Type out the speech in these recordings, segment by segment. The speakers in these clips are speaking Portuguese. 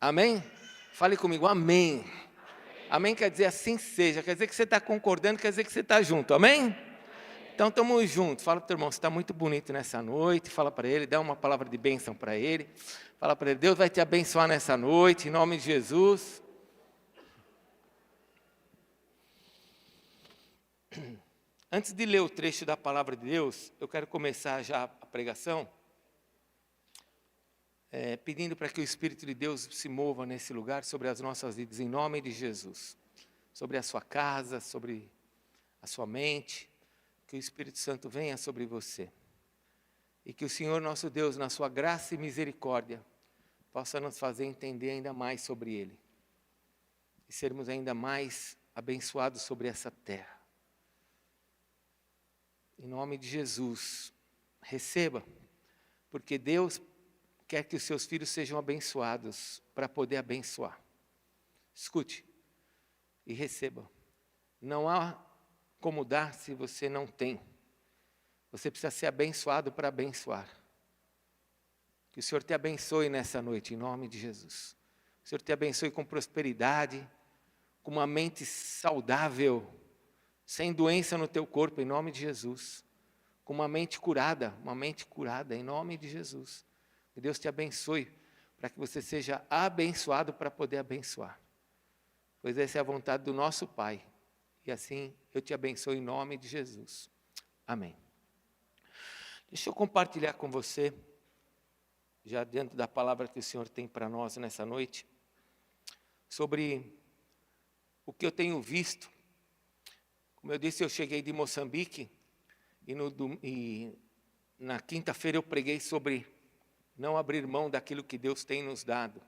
Amém? Fale comigo, amém. Amém quer dizer assim seja, quer dizer que você está concordando, quer dizer que você está junto, amém? Então estamos juntos. Fala para o teu irmão, você está muito bonito nessa noite. Fala para ele, dá uma palavra de bênção para ele. Fala para ele, Deus vai te abençoar nessa noite, em nome de Jesus. Antes de ler o trecho da palavra de Deus, eu quero começar já a pregação, pedindo para que o Espírito de Deus se mova nesse lugar sobre as nossas vidas, em nome de Jesus. Sobre a sua casa, sobre a sua mente, que o Espírito Santo venha sobre você. E que o Senhor nosso Deus, na sua graça e misericórdia, possa nos fazer entender ainda mais sobre Ele. E sermos ainda mais abençoados sobre essa terra. Em nome de Jesus, receba, porque Deus quer que os seus filhos sejam abençoados para poder abençoar. Escute e receba. Não há como dar se você não tem. Você precisa ser abençoado para abençoar. Que o Senhor te abençoe nessa noite, em nome de Jesus. O Senhor te abençoe com prosperidade, com uma mente saudável, sem doença no teu corpo, em nome de Jesus. Com uma mente curada, em nome de Jesus. Que Deus te abençoe, para que você seja abençoado para poder abençoar. Pois essa é a vontade do nosso Pai. E assim eu te abençoo em nome de Jesus. Amém. Deixa eu compartilhar com você, já diante da palavra que o Senhor tem para nós nessa noite, sobre o que eu tenho visto. Como eu disse, eu cheguei de Moçambique e na quinta-feira eu preguei sobre não abrir mão daquilo que Deus tem nos dado.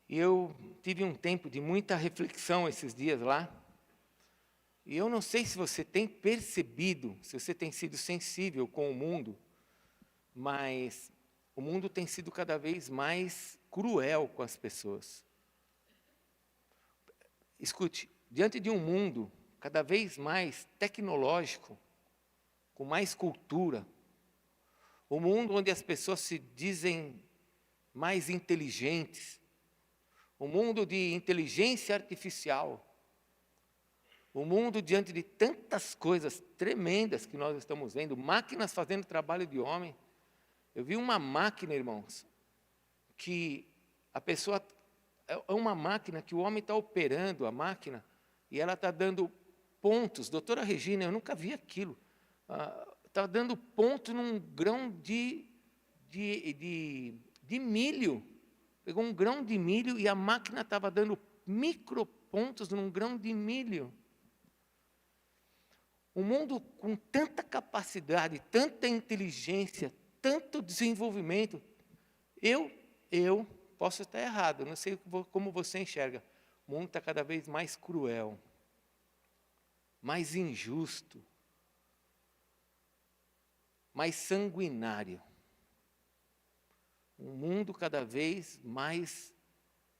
E eu tive um tempo de muita reflexão esses dias lá. E eu não sei se você tem percebido, se você tem sido sensível com o mundo, mas o mundo tem sido cada vez mais cruel com as pessoas. Escute, diante de um mundo cada vez mais tecnológico, com mais cultura, um mundo onde as pessoas se dizem mais inteligentes, um mundo de inteligência artificial, um mundo diante de tantas coisas tremendas que nós estamos vendo, máquinas fazendo trabalho de homem. Eu vi uma máquina, irmãos, que a pessoa, é uma máquina que o homem está operando a máquina e ela está dando pontos. Doutora Regina, eu nunca vi aquilo. Está dando ponto num grão de milho. Pegou um grão de milho e a máquina estava dando micropontos num grão de milho. Um mundo com tanta capacidade, tanta inteligência, tanto desenvolvimento. Eu posso estar errado, não sei como você enxerga. O mundo está cada vez mais cruel, mais injusto, mais sanguinário. Um mundo cada vez mais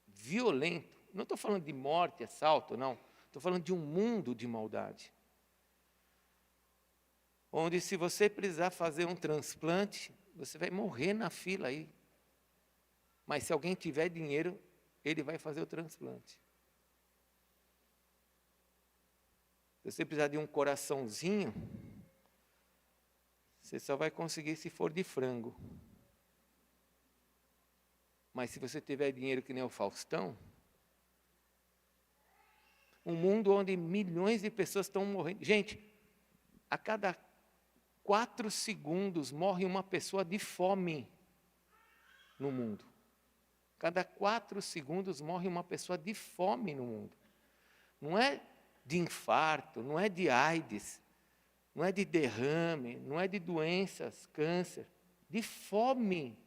violento. Não estou falando de morte, assalto, não. Estou falando de um mundo de maldade. Onde se você precisar fazer um transplante, você vai morrer na fila aí. Mas se alguém tiver dinheiro, ele vai fazer o transplante. Se você precisar de um coraçãozinho, você só vai conseguir se for de frango. Mas se você tiver dinheiro que nem o Faustão, um mundo onde milhões de pessoas estão morrendo. Gente, a cada 4 segundos morre uma pessoa de fome no mundo. Cada 4 segundos morre uma pessoa de fome no mundo. Não é de infarto, não é de AIDS, não é de derrame, não é de doenças, câncer, de fome.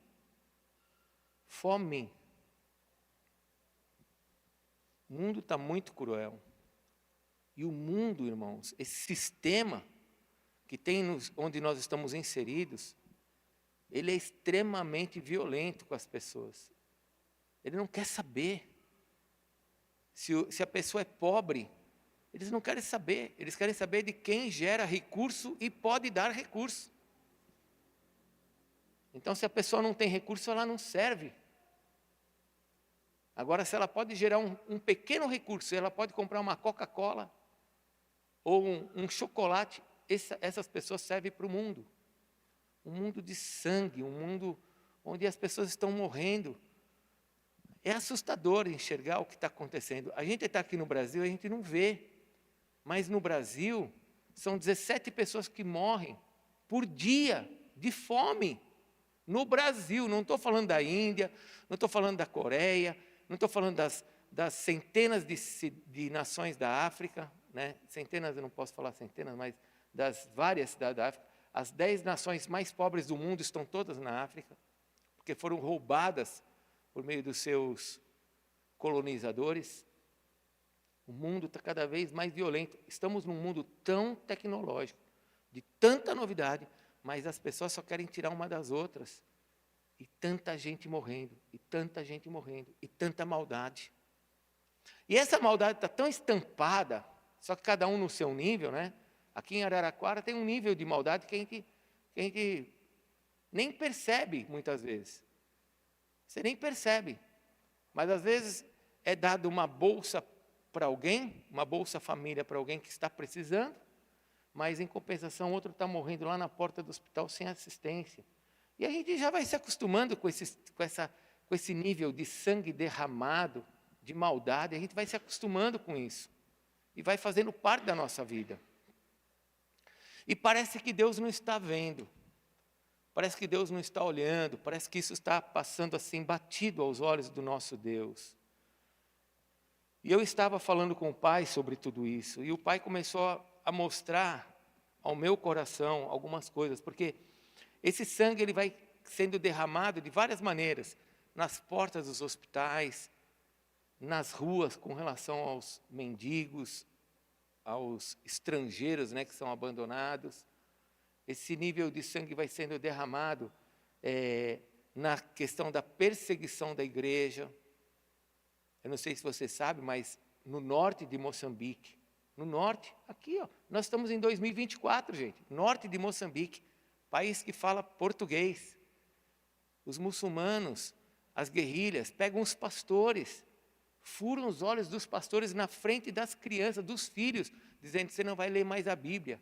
Fome. O mundo está muito cruel. E o mundo, irmãos, esse sistema que tem onde nós estamos inseridos, ele é extremamente violento com as pessoas. Ele não quer saber. Se a pessoa é pobre, eles não querem saber. Eles querem saber de quem gera recurso e pode dar recurso. Então, se a pessoa não tem recurso, ela não serve. Agora, se ela pode gerar um pequeno recurso, ela pode comprar uma Coca-Cola ou um chocolate, essas pessoas servem para o mundo. Um mundo de sangue, um mundo onde as pessoas estão morrendo. É assustador enxergar o que está acontecendo. A gente está aqui no Brasil, a gente não vê. Mas no Brasil, são 17 pessoas que morrem por dia de fome. No Brasil, não estou falando da Índia, não estou falando da Coreia, não estou falando das centenas de nações da África, né? Centenas, eu não posso falar centenas, mas das várias cidades da África. As 10 nações mais pobres do mundo estão todas na África, porque foram roubadas por meio dos seus colonizadores. O mundo está cada vez mais violento. Estamos num mundo tão tecnológico, de tanta novidade, mas as pessoas só querem tirar uma das outras. E tanta gente morrendo, e tanta gente morrendo, e tanta maldade. E essa maldade está tão estampada, só que cada um no seu nível, né? Aqui em Araraquara tem um nível de maldade que a gente nem percebe muitas vezes. Você nem percebe. Mas às vezes é dado uma bolsa para alguém, uma bolsa família para alguém que está precisando, mas em compensação outro está morrendo lá na porta do hospital sem assistência. E a gente já vai se acostumando com esse nível de sangue derramado, de maldade, a gente vai se acostumando com isso. E vai fazendo parte da nossa vida. E parece que Deus não está vendo. Parece que Deus não está olhando. Parece que isso está passando assim, batido aos olhos do nosso Deus. E eu estava falando com o pai sobre tudo isso. E o pai começou a mostrar ao meu coração algumas coisas. Porque esse sangue ele vai sendo derramado de várias maneiras. Nas portas dos hospitais, nas ruas com relação aos mendigos, aos estrangeiros, né, que são abandonados. Esse nível de sangue vai sendo derramado na questão da perseguição da igreja. Eu não sei se você sabe, mas no norte de Moçambique, no norte, aqui, ó, nós estamos em 2024, gente, norte de Moçambique, país que fala português. Os muçulmanos, as guerrilhas, pegam os pastores, furam os olhos dos pastores na frente das crianças, dos filhos, dizendo que você não vai ler mais a Bíblia.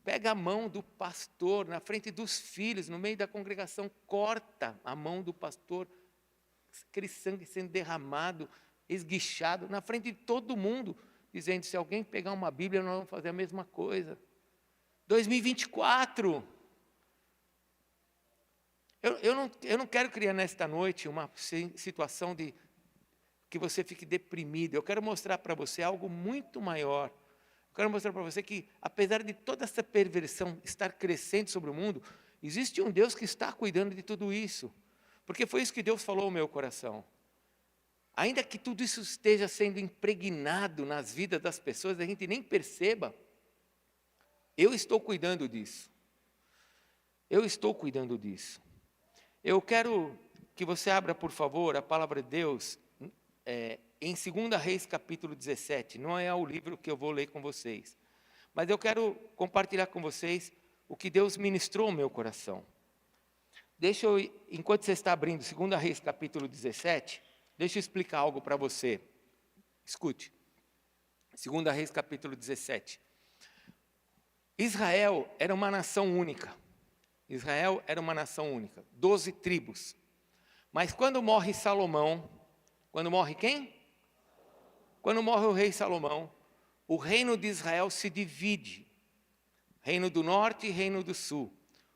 Pega a mão do pastor na frente dos filhos, no meio da congregação, corta a mão do pastor, aquele sangue sendo derramado, esguichado, na frente de todo mundo, dizendo, se alguém pegar uma Bíblia, nós vamos fazer a mesma coisa. 2024. Eu não quero criar nesta noite uma situação de que você fique deprimido. Eu quero mostrar para você algo muito maior. Eu quero mostrar para você que, apesar de toda essa perversão estar crescendo sobre o mundo, existe um Deus que está cuidando de tudo isso. Porque foi isso que Deus falou ao meu coração. Ainda que tudo isso esteja sendo impregnado nas vidas das pessoas, a gente nem perceba, eu estou cuidando disso. Eu estou cuidando disso. Eu quero que você abra, por favor, a palavra de Deus em 2 Reis, capítulo 17. Não é o livro que eu vou ler com vocês. Mas eu quero compartilhar com vocês o que Deus ministrou ao meu coração. Enquanto você está abrindo 2 Reis, capítulo 17, deixa eu explicar algo para você. Escute. 2 Reis, capítulo 17. Israel era uma nação única. Israel era uma nação única. 12 tribos. Mas quando morre Salomão, quando morre quem? Quando morre o rei Salomão, o reino de Israel se divide. Reino do norte e reino do sul.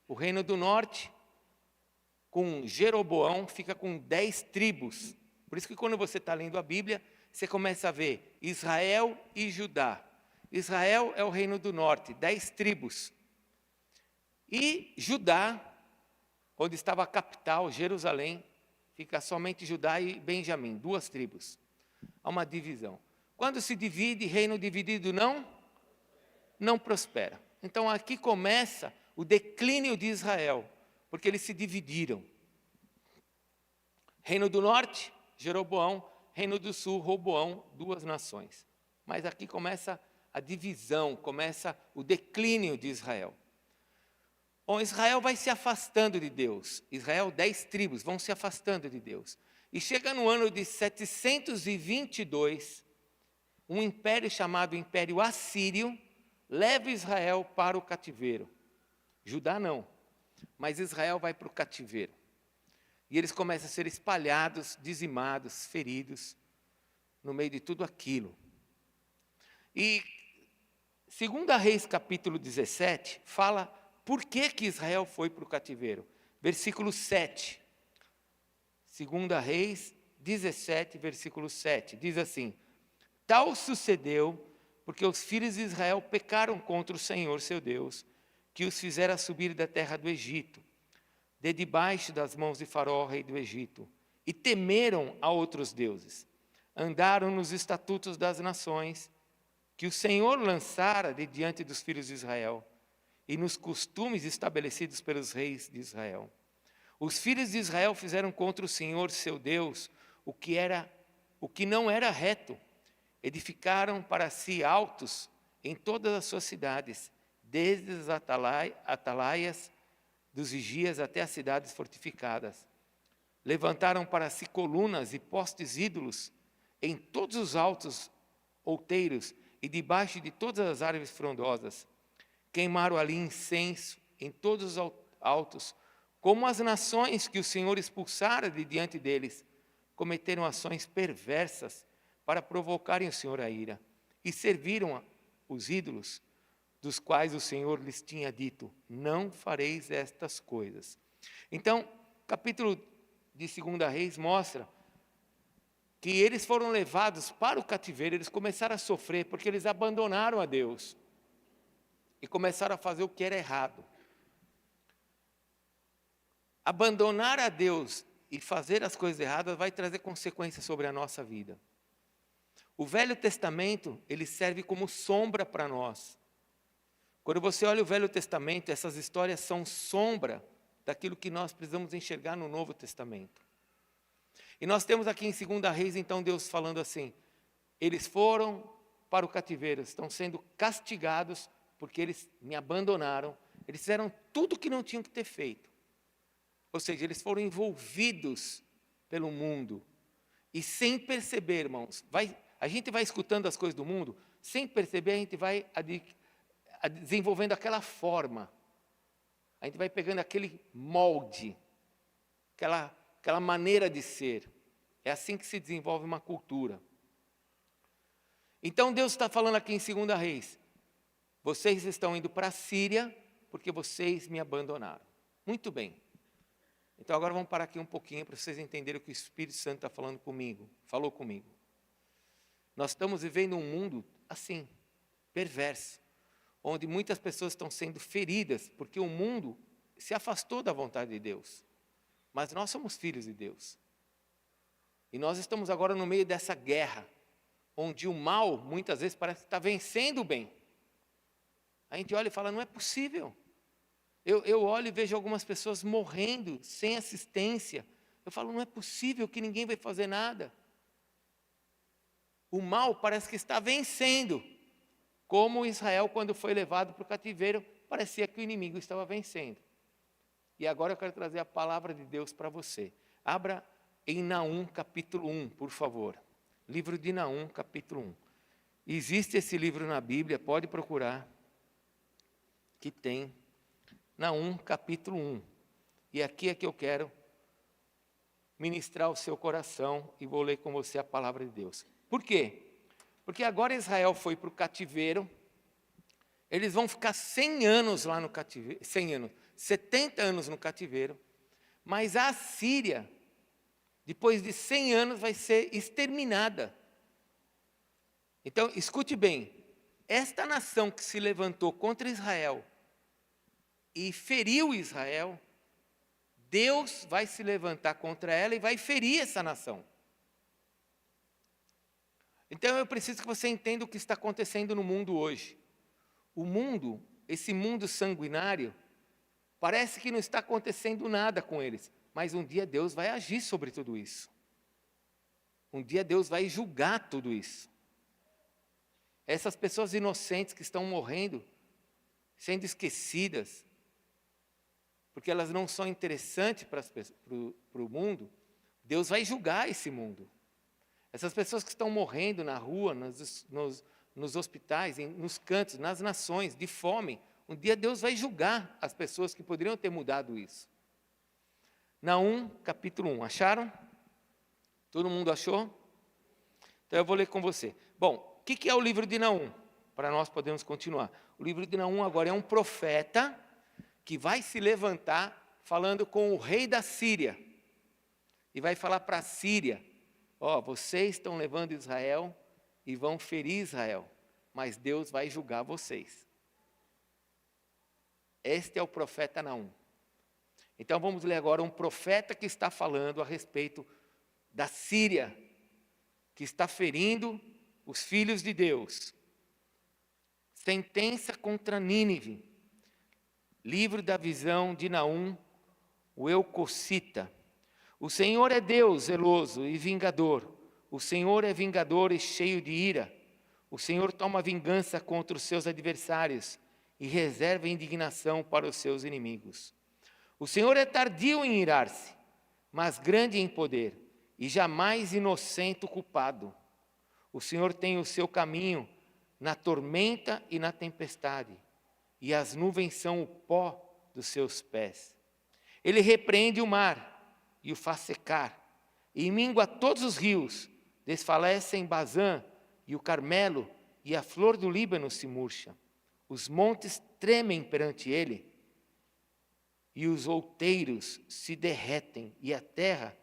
O reino do norte, com Jeroboão, fica com 10 tribos. Por isso que quando você está lendo a Bíblia, você começa a ver Israel e Judá. Israel é o reino do norte, 10 tribos. E Judá, onde estava a capital, Jerusalém, fica somente Judá e Benjamim, 2 tribos. Há uma divisão. Quando se divide, reino dividido não prospera. Então aqui começa o declínio de Israel, porque eles se dividiram. Reino do norte, Jeroboão, reino do sul, Roboão, 2 nações. Mas aqui começa a divisão, começa o declínio de Israel. Bom, Israel vai se afastando de Deus. Israel, 10 tribos, vão se afastando de Deus. E chega no ano de 722, um império chamado Império Assírio leva Israel para o cativeiro. Judá não, mas Israel vai para o cativeiro. E eles começam a ser espalhados, dizimados, feridos, no meio de tudo aquilo. E 2 Reis capítulo 17 fala por que Israel foi para o cativeiro. Versículo 7. 2 Reis 17, versículo 7. Diz assim: tal sucedeu porque os filhos de Israel pecaram contra o Senhor seu Deus, que os fizera subir da terra do Egito, de debaixo das mãos de Faraó, rei do Egito, e temeram a outros deuses. Andaram nos estatutos das nações, que o Senhor lançara de diante dos filhos de Israel, e nos costumes estabelecidos pelos reis de Israel. Os filhos de Israel fizeram contra o Senhor seu Deus o que não era reto. Edificaram para si altos em todas as suas cidades, desde as atalaias dos vigias até as cidades fortificadas. Levantaram para si colunas e postes ídolos em todos os altos outeiros e debaixo de todas as árvores frondosas. Queimaram ali incenso em todos os altos, como as nações que o Senhor expulsara de diante deles, cometeram ações perversas para provocarem o Senhor a ira, e serviram os ídolos, dos quais o Senhor lhes tinha dito: não fareis estas coisas. Então, capítulo de 2 Reis mostra que eles foram levados para o cativeiro, eles começaram a sofrer porque eles abandonaram a Deus e começaram a fazer o que era errado. Abandonar a Deus e fazer as coisas erradas vai trazer consequências sobre a nossa vida. O Velho Testamento, ele serve como sombra para nós. Quando você olha o Velho Testamento, essas histórias são sombra daquilo que nós precisamos enxergar no Novo Testamento. E nós temos aqui em 2 Reis, então, Deus falando assim: eles foram para o cativeiro, estão sendo castigados porque eles me abandonaram, eles fizeram tudo o que não tinham que ter feito. Ou seja, eles foram envolvidos pelo mundo. E sem perceber, irmãos, a gente vai escutando as coisas do mundo, sem perceber a gente vai desenvolvendo aquela forma. A gente vai pegando aquele molde, aquela maneira de ser. É assim que se desenvolve uma cultura. Então Deus está falando aqui em 2 Reis: vocês estão indo para a Síria porque vocês me abandonaram. Muito bem. Então agora vamos parar aqui um pouquinho para vocês entenderem o que o Espírito Santo está falando comigo. Falou comigo. Nós estamos vivendo um mundo assim, perverso, onde muitas pessoas estão sendo feridas porque o mundo se afastou da vontade de Deus. Mas nós somos filhos de Deus. E nós estamos agora no meio dessa guerra, onde o mal, muitas vezes, parece que está vencendo o bem. A gente olha e fala: não é possível. Eu olho e vejo algumas pessoas morrendo, sem assistência. Eu falo: não é possível que ninguém vai fazer nada. O mal parece que está vencendo. Como Israel, quando foi levado para o cativeiro, parecia que o inimigo estava vencendo. E agora eu quero trazer a palavra de Deus para você. Abra em Naum capítulo 1, por favor. Livro de Naum, capítulo 1. Existe esse livro na Bíblia, pode procurar, que tem Naum capítulo 1. E aqui é que eu quero ministrar o seu coração e vou ler com você a palavra de Deus. Por quê? Porque agora Israel foi para o cativeiro, eles vão ficar 100 anos lá no cativeiro, 100 anos, 70 anos no cativeiro, mas a Síria, depois de 100 anos, vai ser exterminada. Então, escute bem, esta nação que se levantou contra Israel e feriu Israel, Deus vai se levantar contra ela e vai ferir essa nação. Então eu preciso que você entenda o que está acontecendo no mundo hoje. O mundo, esse mundo sanguinário, parece que não está acontecendo nada com eles, mas um dia Deus vai agir sobre tudo isso. Um dia Deus vai julgar tudo isso. Essas pessoas inocentes que estão morrendo, sendo esquecidas, porque elas não são interessantes para o mundo, Deus vai julgar esse mundo. Essas pessoas que estão morrendo na rua, nos hospitais, nos cantos, nas nações, de fome, um dia Deus vai julgar as pessoas que poderiam ter mudado isso. Naum, capítulo 1, acharam? Todo mundo achou? Então eu vou ler com você. Bom, o que é o livro de Naum? Para nós podermos continuar. O livro de Naum agora é um profeta que vai se levantar falando com o rei da Síria. E vai falar para a Síria, vocês estão levando Israel e vão ferir Israel, mas Deus vai julgar vocês. Este é o profeta Naum. Então vamos ler agora um profeta que está falando a respeito da Síria, que está ferindo os filhos de Deus. Sentença contra Nínive. Livro da visão de Naum, o Eucocita. O Senhor é Deus zeloso e vingador. O Senhor é vingador e cheio de ira. O Senhor toma vingança contra os seus adversários e reserva indignação para os seus inimigos. O Senhor é tardio em irar-se, mas grande em poder, e jamais inocente o culpado. O Senhor tem o seu caminho na tormenta e na tempestade, e as nuvens são o pó dos seus pés. Ele repreende o mar e o faz secar, e mingua todos os rios, desfalecem Bazã e o Carmelo, e a flor do Líbano se murcha. Os montes tremem perante ele, e os outeiros se derretem, e a terra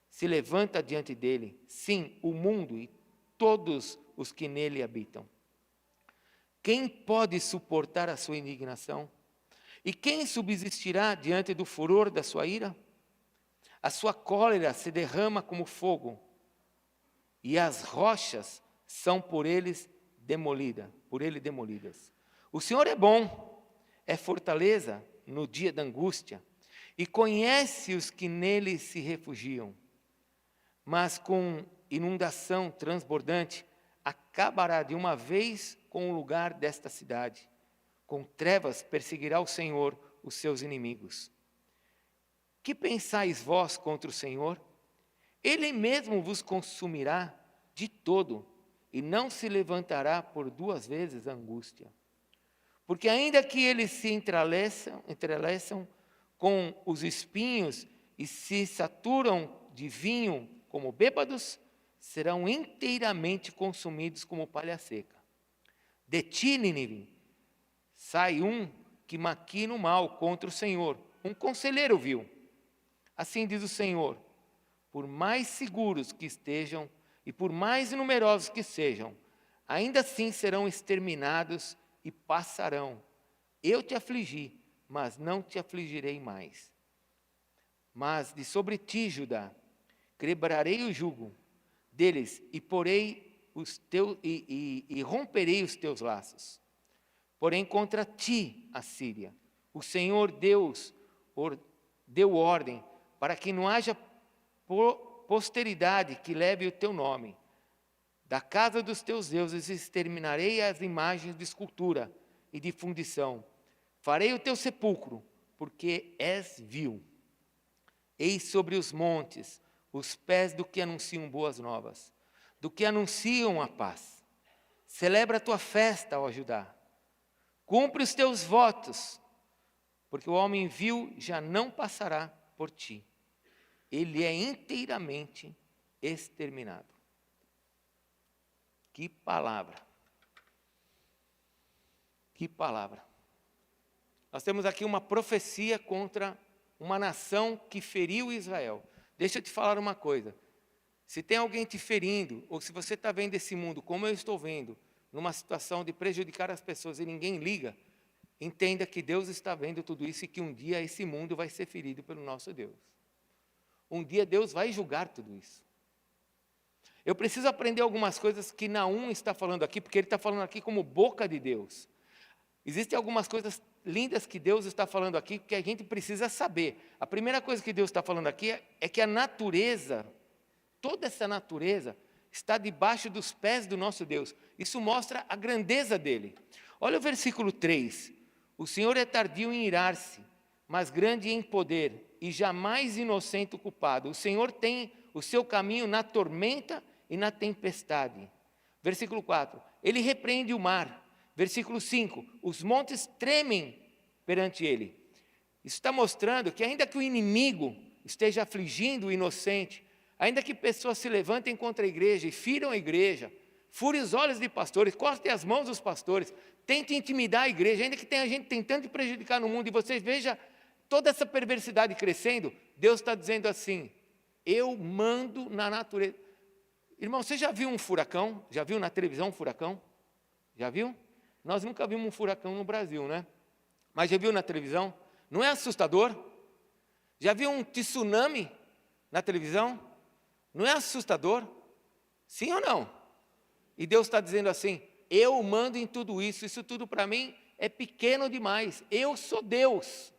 se levanta diante dele. Sim, o mundo e todos os que nele habitam. Quem pode suportar a sua indignação? E quem subsistirá diante do furor da sua ira? A sua cólera se derrama como fogo, e as rochas são por ele demolidas. O Senhor é bom, é fortaleza no dia da angústia, e conhece os que nele se refugiam. Mas com inundação transbordante, acabará de uma vez com o lugar desta cidade. Com trevas perseguirá o Senhor os seus inimigos. Que pensais vós contra o Senhor? Ele mesmo vos consumirá de todo, e não se levantará por duas vezes a angústia. Porque ainda que eles se entrelaçam com os espinhos e se saturam de vinho como bêbados, serão inteiramente consumidos como palha seca. De ti, Nínive, sai um que maquina o mal contra o Senhor, um conselheiro vil. Assim diz o Senhor: por mais seguros que estejam e por mais numerosos que sejam, ainda assim serão exterminados e passarão. Eu te afligi, mas não te afligirei mais. Mas de sobre ti, Judá, quebrarei o jugo deles e romperei os teus laços. Porém, contra ti, Assíria, o Senhor Deus deu ordem para que não haja posteridade que leve o teu nome. Da casa dos teus deuses exterminarei as imagens de escultura e de fundição. Farei o teu sepulcro, porque és vil. Eis sobre os montes os pés do que anunciam boas novas, do que anunciam a paz. Celebra a tua festa, ó Judá. Cumpre os teus votos, porque o homem vil já não passará por ti. Ele é inteiramente exterminado. Que palavra. Que palavra. Nós temos aqui uma profecia contra uma nação que feriu Israel. Deixa eu te falar uma coisa. Se tem alguém te ferindo, ou se você está vendo esse mundo como eu estou vendo, numa situação de prejudicar as pessoas e ninguém liga, entenda que Deus está vendo tudo isso e que um dia esse mundo vai ser ferido pelo nosso Deus. Um dia Deus vai julgar tudo isso. Eu preciso aprender algumas coisas que Naum está falando aqui, porque ele está falando aqui como boca de Deus. Existem algumas coisas lindas que Deus está falando aqui, que a gente precisa saber. A primeira coisa que Deus está falando aqui é que a natureza, toda essa natureza, está debaixo dos pés do nosso Deus. Isso mostra a grandeza dele. Olha o versículo 3. O Senhor é tardio em irar-se, mas grande em poder, e jamais inocente o culpado. O Senhor tem o seu caminho na tormenta e na tempestade. Versículo 4, ele repreende o mar. Versículo 5, os montes tremem perante ele. Isso está mostrando que ainda que o inimigo esteja afligindo o inocente, ainda que pessoas se levantem contra a igreja e firam a igreja, furem os olhos de pastores, cortem as mãos dos pastores, tentem intimidar a igreja, ainda que tenha gente tentando te prejudicar no mundo, e você veja toda essa perversidade crescendo, Deus está dizendo assim, eu mando na natureza. Irmão, você já viu um furacão? Já viu na televisão um furacão? Já viu? Nós nunca vimos um furacão no Brasil, né? Mas já viu na televisão? Não é assustador? Já viu um tsunami na televisão? Não é assustador? Sim ou não? E Deus está dizendo assim, eu mando em tudo isso tudo para mim é pequeno demais, eu sou Deus.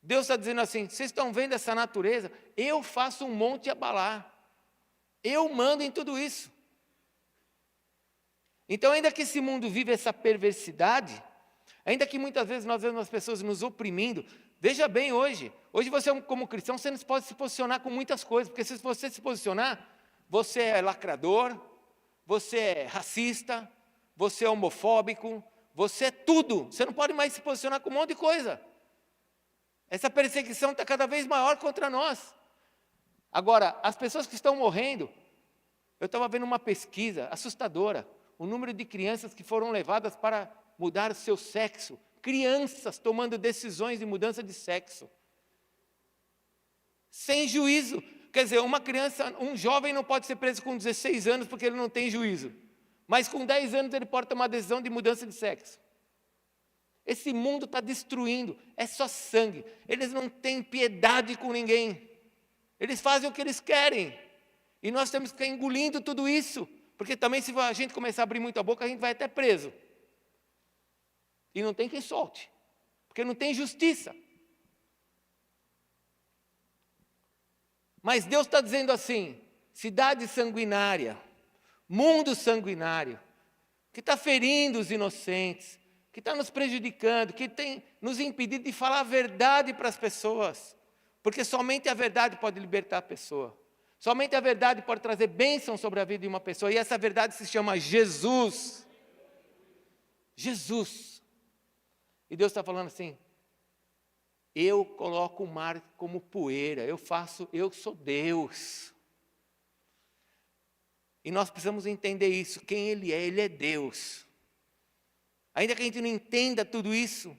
Deus está dizendo assim, vocês estão vendo essa natureza? Eu faço um monte abalar, eu mando em tudo isso. Então, ainda que esse mundo vive essa perversidade, ainda que muitas vezes nós vemos as pessoas nos oprimindo, veja bem hoje você como cristão, você não pode se posicionar com muitas coisas, porque se você se posicionar, você é lacrador, você é racista, você é homofóbico, você é tudo, você não pode mais se posicionar com um monte de coisa. Essa perseguição está cada vez maior contra nós. Agora, as pessoas que estão morrendo, eu estava vendo uma pesquisa assustadora, o número de crianças que foram levadas para mudar o seu sexo, crianças tomando decisões de mudança de sexo, sem juízo. Quer dizer, uma criança, um jovem não pode ser preso com 16 anos porque ele não tem juízo, mas com 10 anos ele pode tomar decisão de mudança de sexo. Esse mundo está destruindo, é só sangue, eles não têm piedade com ninguém, eles fazem o que eles querem, e nós temos que ficar engolindo tudo isso, porque também se a gente começar a abrir muito a boca, a gente vai até preso. E não tem quem solte, porque não tem justiça. Mas Deus está dizendo assim, cidade sanguinária, mundo sanguinário, que está ferindo os inocentes, que está nos prejudicando, que tem nos impedido de falar a verdade para as pessoas, porque somente a verdade pode libertar a pessoa. Somente a verdade pode trazer bênção sobre a vida de uma pessoa, e essa verdade se chama Jesus. Jesus. E Deus está falando assim, eu coloco o mar como poeira, eu sou Deus. E nós precisamos entender isso, quem Ele é Deus. Ainda que a gente não entenda tudo isso,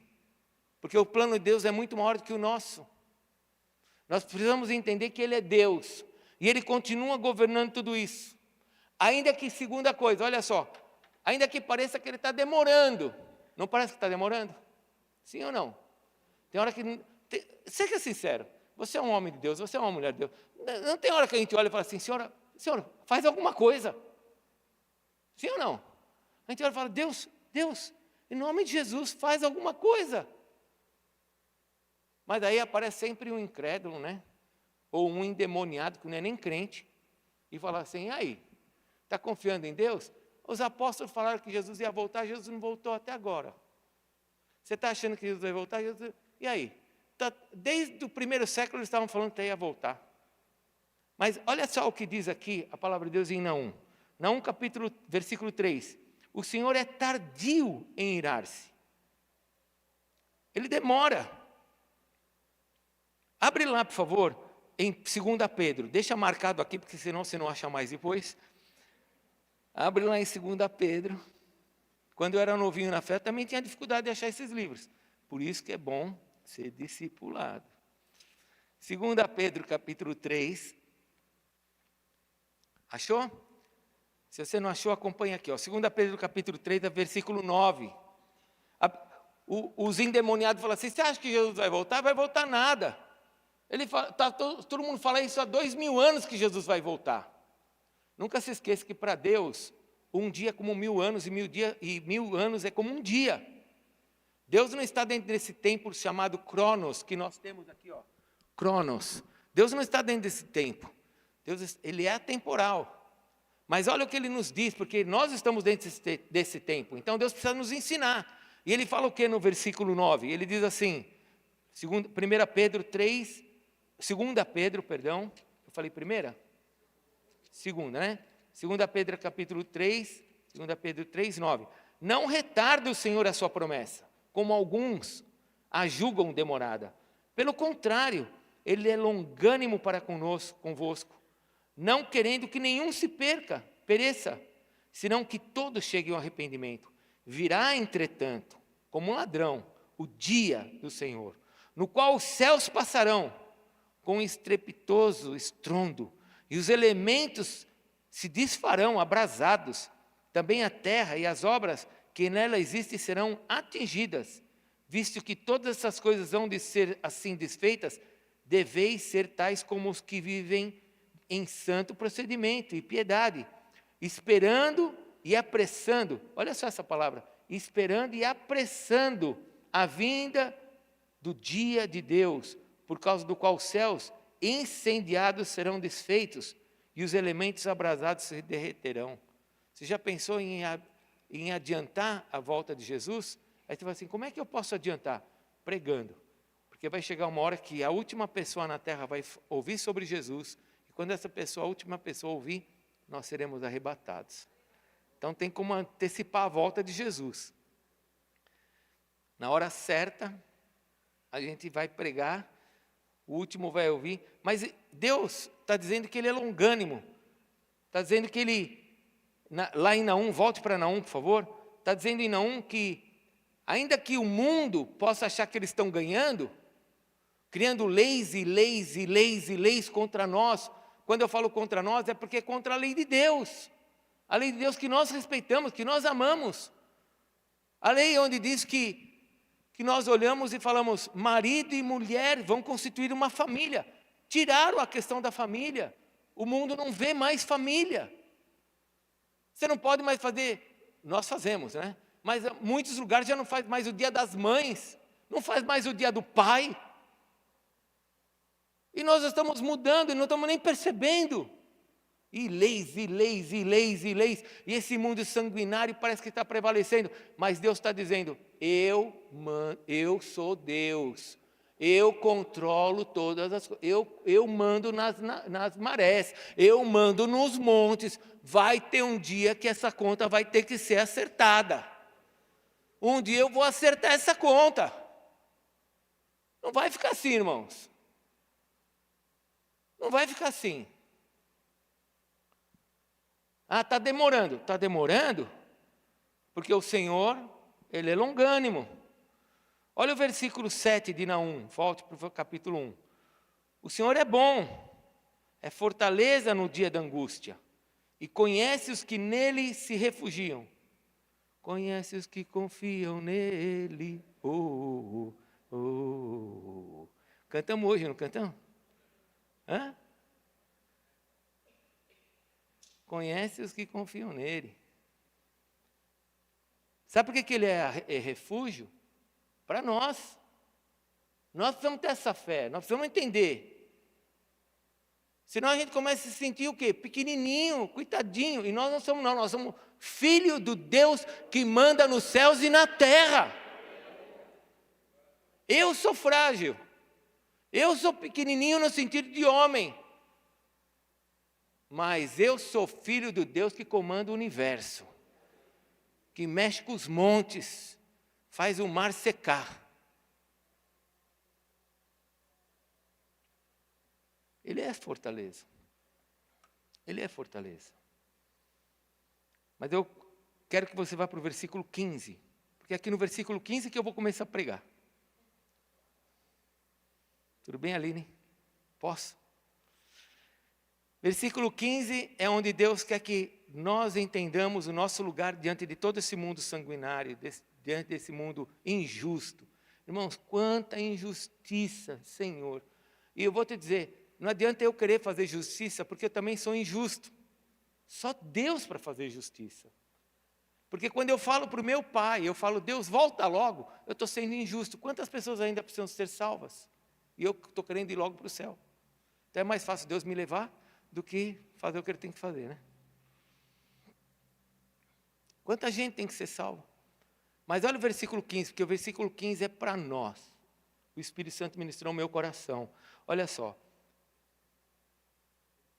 porque o plano de Deus é muito maior do que o nosso, nós precisamos entender que Ele é Deus, e Ele continua governando tudo isso. Ainda que, segunda coisa, olha só, ainda que pareça que Ele está demorando, não parece que está demorando? Sim ou não? Tem hora que, seja sincero, você é um homem de Deus, você é uma mulher de Deus, não tem hora que a gente olha e fala assim, senhora, faz alguma coisa. Sim ou não? A gente olha e fala, Deus, em nome de Jesus, faz alguma coisa. Mas daí aparece sempre um incrédulo, né? Ou um endemoniado, que não é nem crente, e fala assim, e aí, está confiando em Deus? Os apóstolos falaram que Jesus ia voltar, Jesus não voltou até agora. Você está achando que Jesus vai voltar? E aí? Desde o primeiro século eles estavam falando que ia voltar. Mas olha só o que diz aqui a palavra de Deus em Naum. Naum capítulo, versículo 3. O Senhor é tardio em irar-se. Ele demora. Abre lá, por favor, em 2 Pedro. Deixa marcado aqui, porque senão você não acha mais depois. Abre lá em 2 Pedro. Quando eu era novinho na fé, eu também tinha dificuldade de achar esses livros. Por isso que é bom ser discipulado. 2 Pedro, capítulo 3. Achou? Se você não achou, acompanha aqui. 2 Pedro, capítulo 3, versículo 9. Os endemoniados falam assim, você acha que Jesus vai voltar? Vai voltar nada. Todo mundo fala isso há 2000 anos que Jesus vai voltar. Nunca se esqueça que para Deus, um dia é como 1000 anos, e 1000 anos é como um dia. Deus não está dentro desse tempo chamado Cronos, que nós temos aqui, ó. Cronos. Deus não está dentro desse tempo. Deus, Ele é atemporal. Mas olha o que Ele nos diz, porque nós estamos dentro desse tempo. Então Deus precisa nos ensinar. E ele fala o que no versículo 9? Ele diz assim, 1 Pedro 3, 2 Pedro, perdão, eu falei primeira? Segunda, né? 2 Pedro capítulo 3, 2 Pedro 3, 9. Não retarde o Senhor a sua promessa, como alguns a julgam demorada. Pelo contrário, Ele é longânimo para convosco, não querendo que nenhum se pereça, senão que todos cheguem ao arrependimento. Virá, entretanto, como um ladrão, o dia do Senhor, no qual os céus passarão com um estrepitoso estrondo, e os elementos se desfarão abrasados, também a terra e as obras que nela existem serão atingidas. Visto que todas essas coisas hão de ser assim desfeitas, deveis ser tais como os que vivem em santo procedimento e piedade, esperando e apressando, olha só essa palavra, esperando e apressando a vinda do dia de Deus, por causa do qual os céus incendiados serão desfeitos e os elementos abrasados se derreterão. Você já pensou em adiantar a volta de Jesus? Aí você fala assim, como é que eu posso adiantar? Pregando. Porque vai chegar uma hora que a última pessoa na terra vai ouvir sobre Jesus, e quando essa pessoa, a última pessoa ouvir, nós seremos arrebatados. Então tem como antecipar a volta de Jesus. Na hora certa, a gente vai pregar, o último vai ouvir, mas Deus está dizendo que Ele é longânimo, está dizendo que Ele, lá em Naum, volte para Naum, por favor, está dizendo em Naum que, ainda que o mundo possa achar que eles estão ganhando, criando leis e leis e leis e leis contra nós, quando eu falo contra nós, é porque é contra a lei de Deus, a lei de Deus que nós respeitamos, que nós amamos, a lei onde diz que nós olhamos e falamos, marido e mulher vão constituir uma família. Tiraram a questão da família. O mundo não vê mais família. Você não pode mais fazer, nós fazemos, né? Mas muitos lugares já não faz mais o dia das mães, não faz mais o dia do pai. E nós estamos mudando e não estamos nem percebendo. E leis, e leis, e leis, e leis. E esse mundo sanguinário parece que está prevalecendo. Mas Deus está dizendo, eu sou Deus. Eu controlo todas as coisas. Eu mando nas marés. Eu mando nos montes. Vai ter um dia que essa conta vai ter que ser acertada. Um dia eu vou acertar essa conta. Não vai ficar assim, irmãos. Não vai ficar assim. Ah, está demorando. Está demorando? Porque o Senhor, Ele é longânimo. Olha o versículo 7 de Naum, volte para o capítulo 1. O Senhor é bom, é fortaleza no dia da angústia, e conhece os que nele se refugiam. Conhece os que confiam nele. Oh, oh, oh. Cantamos hoje, não cantamos? Hã? Conhece os que confiam nele. Sabe por que ele é refúgio? Para nós. Nós precisamos ter essa fé, nós precisamos entender. Senão a gente começa a se sentir o quê? Pequenininho, coitadinho. E nós não somos, não, nós somos filho do Deus que manda nos céus e na terra. Eu sou frágil. Eu sou pequenininho no sentido de homem. Mas eu sou filho do Deus que comanda o universo, que mexe com os montes, faz o mar secar. Ele é fortaleza. Ele é fortaleza. Mas eu quero que você vá para o versículo 15, porque é aqui no versículo 15 que eu vou começar a pregar. Tudo bem, Aline? Posso? Versículo 15 é onde Deus quer que nós entendamos o nosso lugar diante de todo esse mundo sanguinário, diante desse mundo injusto. Irmãos, quanta injustiça, Senhor. E eu vou te dizer, não adianta eu querer fazer justiça, porque eu também sou injusto. Só Deus para fazer justiça. Porque quando eu falo para o meu pai, eu falo, Deus, volta logo, eu estou sendo injusto. Quantas pessoas ainda precisam ser salvas? E eu estou querendo ir logo para o céu. Então é mais fácil Deus me levar do que fazer o que Ele tem que fazer, né? Quanta gente tem que ser salva? Mas olha o versículo 15, porque o versículo 15 é para nós. O Espírito Santo ministrou o meu coração. Olha só.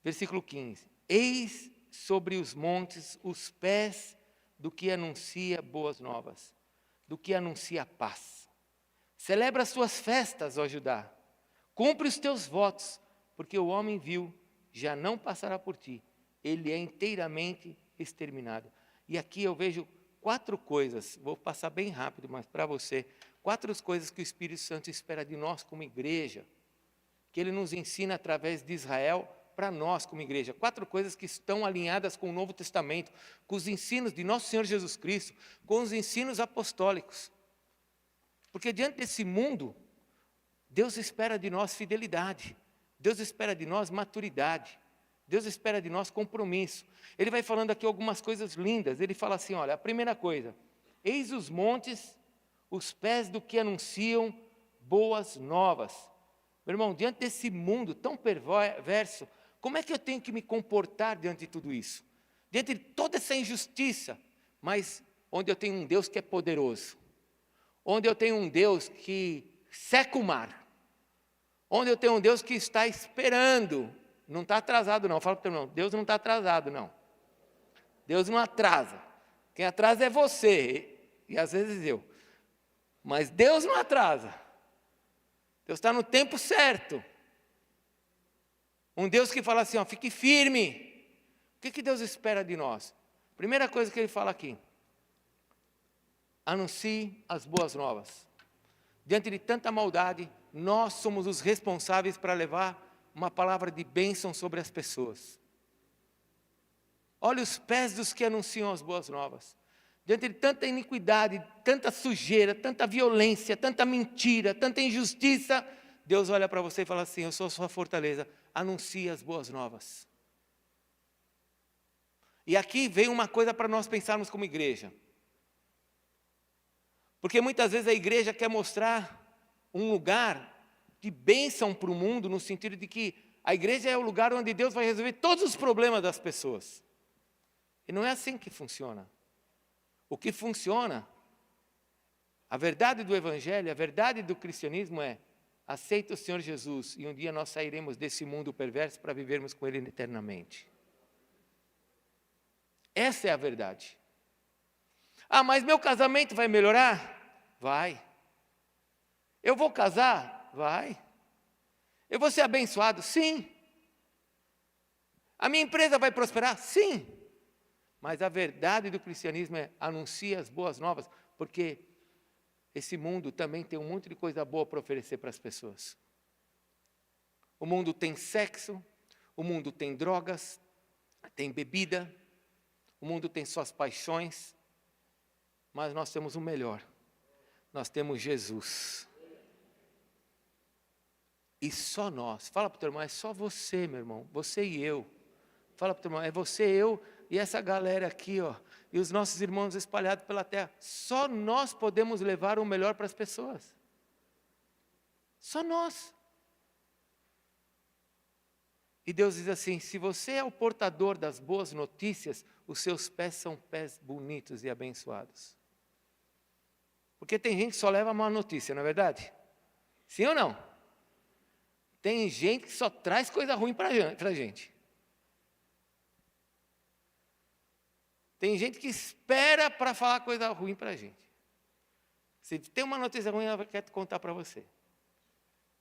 Versículo 15. Eis sobre os montes os pés do que anuncia boas novas, do que anuncia paz. Celebra as tuas festas, ó Judá. Cumpre os teus votos, porque o homem vil já não passará por ti. Ele é inteiramente exterminado. E aqui eu vejo 4 coisas, vou passar bem rápido, mas para você, 4 coisas que o Espírito Santo espera de nós como igreja, que Ele nos ensina através de Israel para nós como igreja. 4 coisas que estão alinhadas com o Novo Testamento, com os ensinos de nosso Senhor Jesus Cristo, com os ensinos apostólicos. Porque diante desse mundo, Deus espera de nós fidelidade, Deus espera de nós maturidade, Deus espera de nós compromisso. Ele vai falando aqui algumas coisas lindas. Ele fala assim, olha, a primeira coisa, eis os montes, os pés do que anunciam boas novas. Meu irmão, diante desse mundo tão perverso, como é que eu tenho que me comportar diante de tudo isso? Diante de toda essa injustiça, mas onde eu tenho um Deus que é poderoso, onde eu tenho um Deus que seca o mar, onde eu tenho um Deus que está esperando, não está atrasado não, fala para o teu irmão, Deus não está atrasado não, Deus não atrasa, quem atrasa é você, e às vezes eu, mas Deus não atrasa, Deus está no tempo certo, um Deus que fala assim, ó, fique firme. O que Deus espera de nós? Primeira coisa que Ele fala aqui, anuncie as boas novas. Diante de tanta maldade, nós somos os responsáveis para levar uma palavra de bênção sobre as pessoas. Olha os pés dos que anunciam as boas novas. Diante de tanta iniquidade, tanta sujeira, tanta violência, tanta mentira, tanta injustiça, Deus olha para você e fala assim, eu sou a sua fortaleza, anuncie as boas novas. E aqui vem uma coisa para nós pensarmos como igreja. Porque muitas vezes a igreja quer mostrar um lugar de bênção para o mundo, no sentido de que a igreja é o lugar onde Deus vai resolver todos os problemas das pessoas. E não é assim que funciona. O que funciona, a verdade do Evangelho, a verdade do cristianismo é, aceita o Senhor Jesus e um dia nós sairemos desse mundo perverso para vivermos com Ele eternamente. Essa é a verdade. Ah, mas meu casamento vai melhorar? Vai. Eu vou casar? Vai. Eu vou ser abençoado? Sim. A minha empresa vai prosperar? Sim. Mas a verdade do cristianismo é anuncia as boas novas, porque esse mundo também tem um monte de coisa boa para oferecer para as pessoas. O mundo tem sexo, o mundo tem drogas, tem bebida, o mundo tem suas paixões, mas nós temos o melhor. Nós temos Jesus. E só nós. Fala para o teu irmão, é só você, meu irmão, você e eu. Fala para o teu irmão, é você, eu e essa galera aqui, ó, e os nossos irmãos espalhados pela terra. Só nós podemos levar o melhor para as pessoas. Só nós. E Deus diz assim, se você é o portador das boas notícias, os seus pés são pés bonitos e abençoados. Porque tem gente que só leva má notícia, não é verdade? Sim ou não? Tem gente que só traz coisa ruim para a gente. Tem gente que espera para falar coisa ruim para a gente. Se tem uma notícia ruim, ela quer contar para você.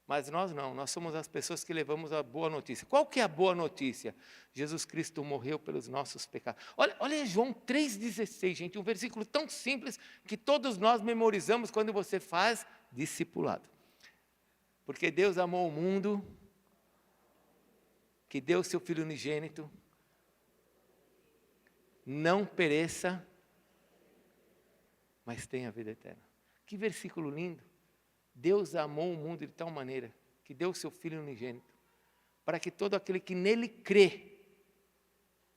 Mas nós não, nós somos as pessoas que levamos a boa notícia. Qual que é a boa notícia? Jesus Cristo morreu pelos nossos pecados. Olha João 3,16, gente, um versículo tão simples que todos nós memorizamos quando você faz discipulado. Porque Deus amou o mundo, que deu o seu Filho unigênito, não pereça, mas tenha a vida eterna. Que versículo lindo. Deus amou o mundo de tal maneira que deu o seu Filho unigênito, para que todo aquele que nele crê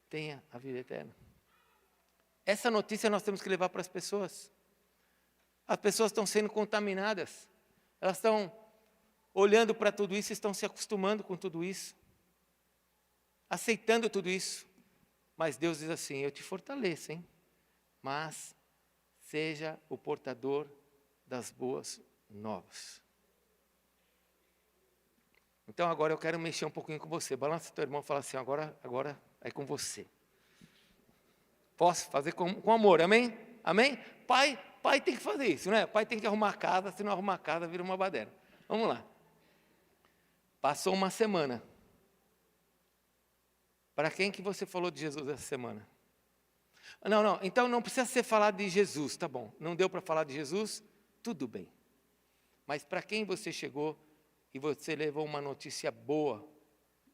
tenha a vida eterna. Essa notícia nós temos que levar para as pessoas. As pessoas estão sendo contaminadas, elas estão olhando para tudo isso, estão se acostumando com tudo isso, aceitando tudo isso. Mas Deus diz assim, eu te fortaleço, hein? Mas seja o portador das boas novas. Então agora eu quero mexer um pouquinho com você. Balança teu irmão e fala assim, agora é com você. Posso fazer com amor, amém? Amém? Pai tem que fazer isso, né? Pai tem que arrumar a casa, se não arrumar a casa, vira uma baderna. Vamos lá. Passou uma semana. Para quem que você falou de Jesus essa semana? Não, então não precisa ser falado de Jesus, tá bom. Não deu para falar de Jesus? Tudo bem. Mas para quem você chegou e você levou uma notícia boa,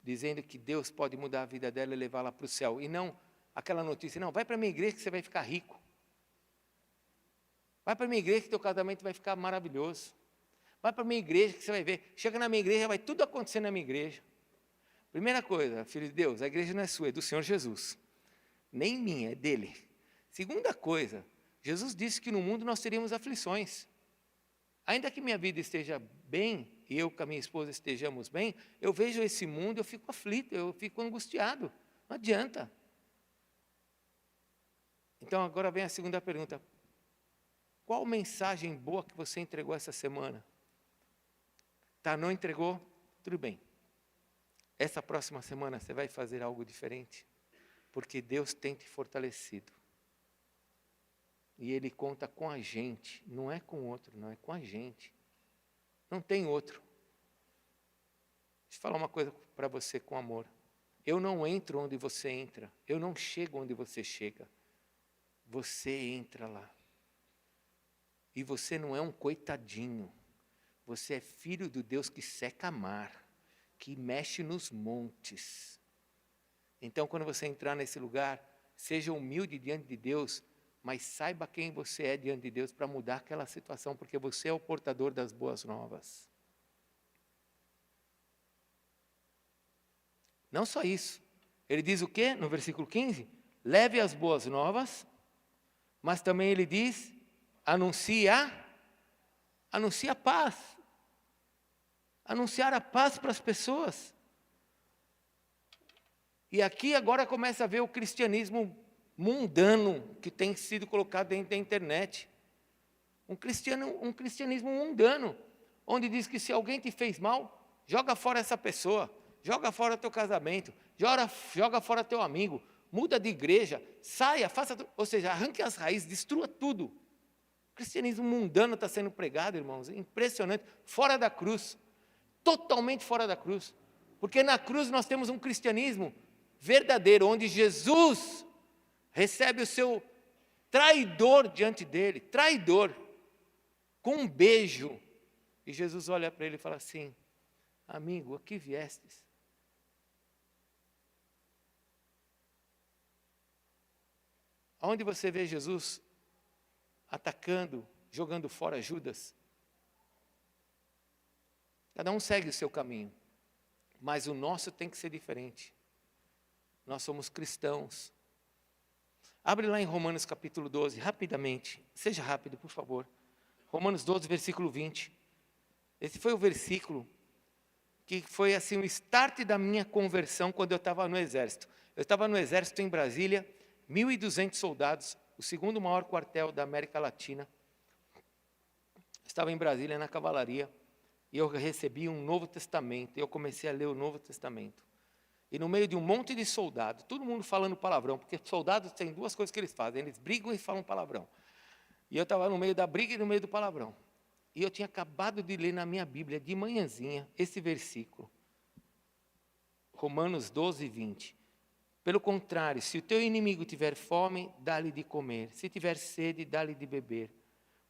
dizendo que Deus pode mudar a vida dela e levá-la para o céu, e não aquela notícia, não, vai para a minha igreja que você vai ficar rico. Vai para a minha igreja que teu casamento vai ficar maravilhoso. Vai para a minha igreja que você vai ver. Chega na minha igreja, vai tudo acontecer na minha igreja. Primeira coisa, filho de Deus, a igreja não é sua, é do Senhor Jesus. Nem minha, é dele. Segunda coisa, Jesus disse que no mundo nós teríamos aflições. Ainda que minha vida esteja bem, e eu com a minha esposa estejamos bem, eu vejo esse mundo, eu fico aflito, eu fico angustiado. Não adianta. Então agora vem a segunda pergunta. Qual mensagem boa que você entregou essa semana? Tá, não entregou? Tudo bem. Essa próxima semana você vai fazer algo diferente? Porque Deus tem te fortalecido. E Ele conta com a gente, não é com outro, não, é com a gente. Não tem outro. Deixa eu falar uma coisa para você com amor. Eu não entro onde você entra, eu não chego onde você chega. Você entra lá. E você não é um coitadinho. Você é filho do Deus que seca mar, que mexe nos montes. Então, quando você entrar nesse lugar, seja humilde diante de Deus, mas saiba quem você é diante de Deus para mudar aquela situação, porque você é o portador das boas novas. Não só isso. Ele diz o quê? No versículo 15? Leve as boas novas, mas também ele diz, anuncia a paz. Anunciar a paz para as pessoas. E aqui agora começa a ver o cristianismo mundano que tem sido colocado dentro da internet. Um cristianismo mundano, onde diz que se alguém te fez mal, joga fora essa pessoa, joga fora teu casamento, joga fora teu amigo, muda de igreja, saia, ou seja, arranque as raízes, destrua tudo. O cristianismo mundano está sendo pregado, irmãos, impressionante, fora da cruz, totalmente fora da cruz. Porque na cruz nós temos um cristianismo verdadeiro, onde Jesus recebe o seu traidor diante dele, traidor, com um beijo. E Jesus olha para ele e fala assim, amigo, aqui viestes. Aonde você vê Jesus atacando, jogando fora Judas? Cada um segue o seu caminho, mas o nosso tem que ser diferente. Nós somos cristãos. Abre lá em Romanos capítulo 12, rapidamente. Seja rápido, por favor. Romanos 12, versículo 20. Esse foi o versículo que foi assim o start da minha conversão quando eu estava no exército. Eu estava no exército em Brasília, 1.200 soldados, o segundo maior quartel da América Latina. Estava em Brasília na cavalaria e eu recebi um Novo Testamento. E eu comecei a ler o Novo Testamento. E no meio de um monte de soldados, todo mundo falando palavrão, porque soldados têm duas coisas que eles fazem, eles brigam e falam palavrão. E eu estava no meio da briga e no meio do palavrão. E eu tinha acabado de ler na minha Bíblia, de manhãzinha, esse versículo. Romanos 12, 20. Pelo contrário, se o teu inimigo tiver fome, dá-lhe de comer. Se tiver sede, dá-lhe de beber.